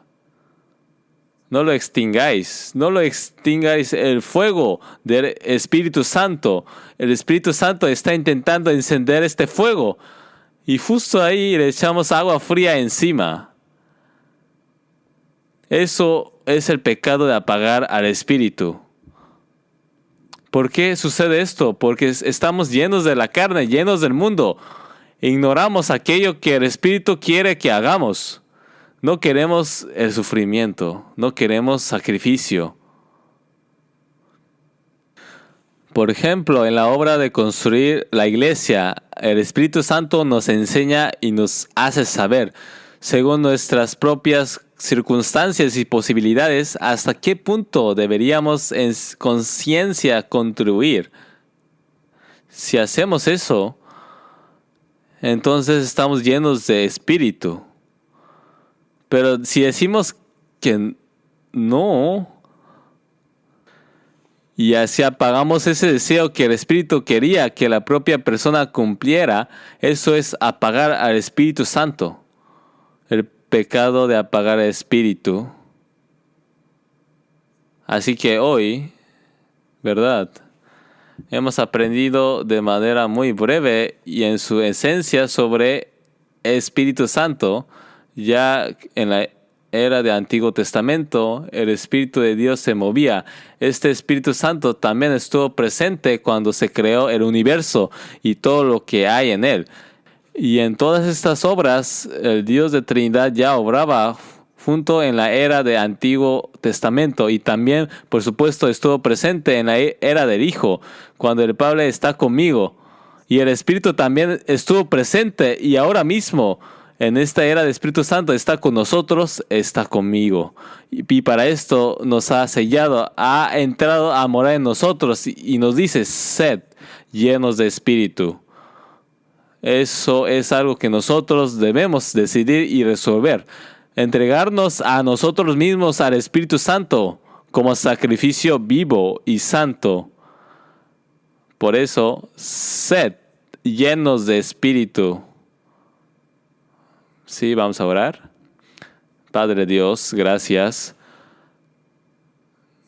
No lo extingáis el fuego del Espíritu Santo. El Espíritu Santo está intentando encender este fuego. Y justo ahí le echamos agua fría encima. Eso es el pecado de apagar al Espíritu. ¿Por qué sucede esto? Porque estamos llenos de la carne, llenos del mundo. Ignoramos aquello que el Espíritu quiere que hagamos. No queremos el sufrimiento, no queremos sacrificio. Por ejemplo, en la obra de construir la iglesia, el Espíritu Santo nos enseña y nos hace saber, según nuestras propias circunstancias y posibilidades, hasta qué punto deberíamos en conciencia contribuir. Si hacemos eso, entonces estamos llenos de espíritu. Pero si decimos que no, y así apagamos ese deseo que el Espíritu quería que la propia persona cumpliera, eso es apagar al Espíritu Santo. El pecado de apagar al Espíritu. Así que hoy, ¿verdad? Hemos aprendido de manera muy breve y en su esencia sobre el Espíritu Santo. Ya en la era del Antiguo Testamento, el Espíritu de Dios se movía. Este Espíritu Santo también estuvo presente cuando se creó el universo y todo lo que hay en él. Y en todas estas obras, el Dios de Trinidad ya obraba junto en la era del Antiguo Testamento. Y también, por supuesto, estuvo presente en la era del Hijo, cuando el Padre está conmigo. Y el Espíritu también estuvo presente y ahora mismo, en esta era del Espíritu Santo, está con nosotros, está conmigo. Y para esto nos ha sellado, ha entrado a morar en nosotros y nos dice, sed llenos de Espíritu. Eso es algo que nosotros debemos decidir y resolver. Entregarnos a nosotros mismos al Espíritu Santo como sacrificio vivo y santo. Por eso, sed llenos de Espíritu. Sí, vamos a orar. Padre Dios, gracias.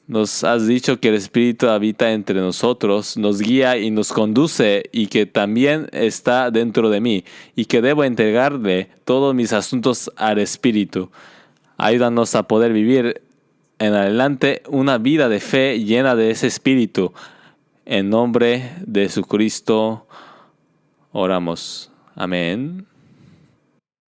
Nos has dicho que el Espíritu habita entre nosotros, nos guía y nos conduce y que también está dentro de mí y que debo entregarle todos mis asuntos al Espíritu. Ayúdanos a poder vivir en adelante una vida de fe llena de ese Espíritu. En nombre de Jesucristo oramos. Amén.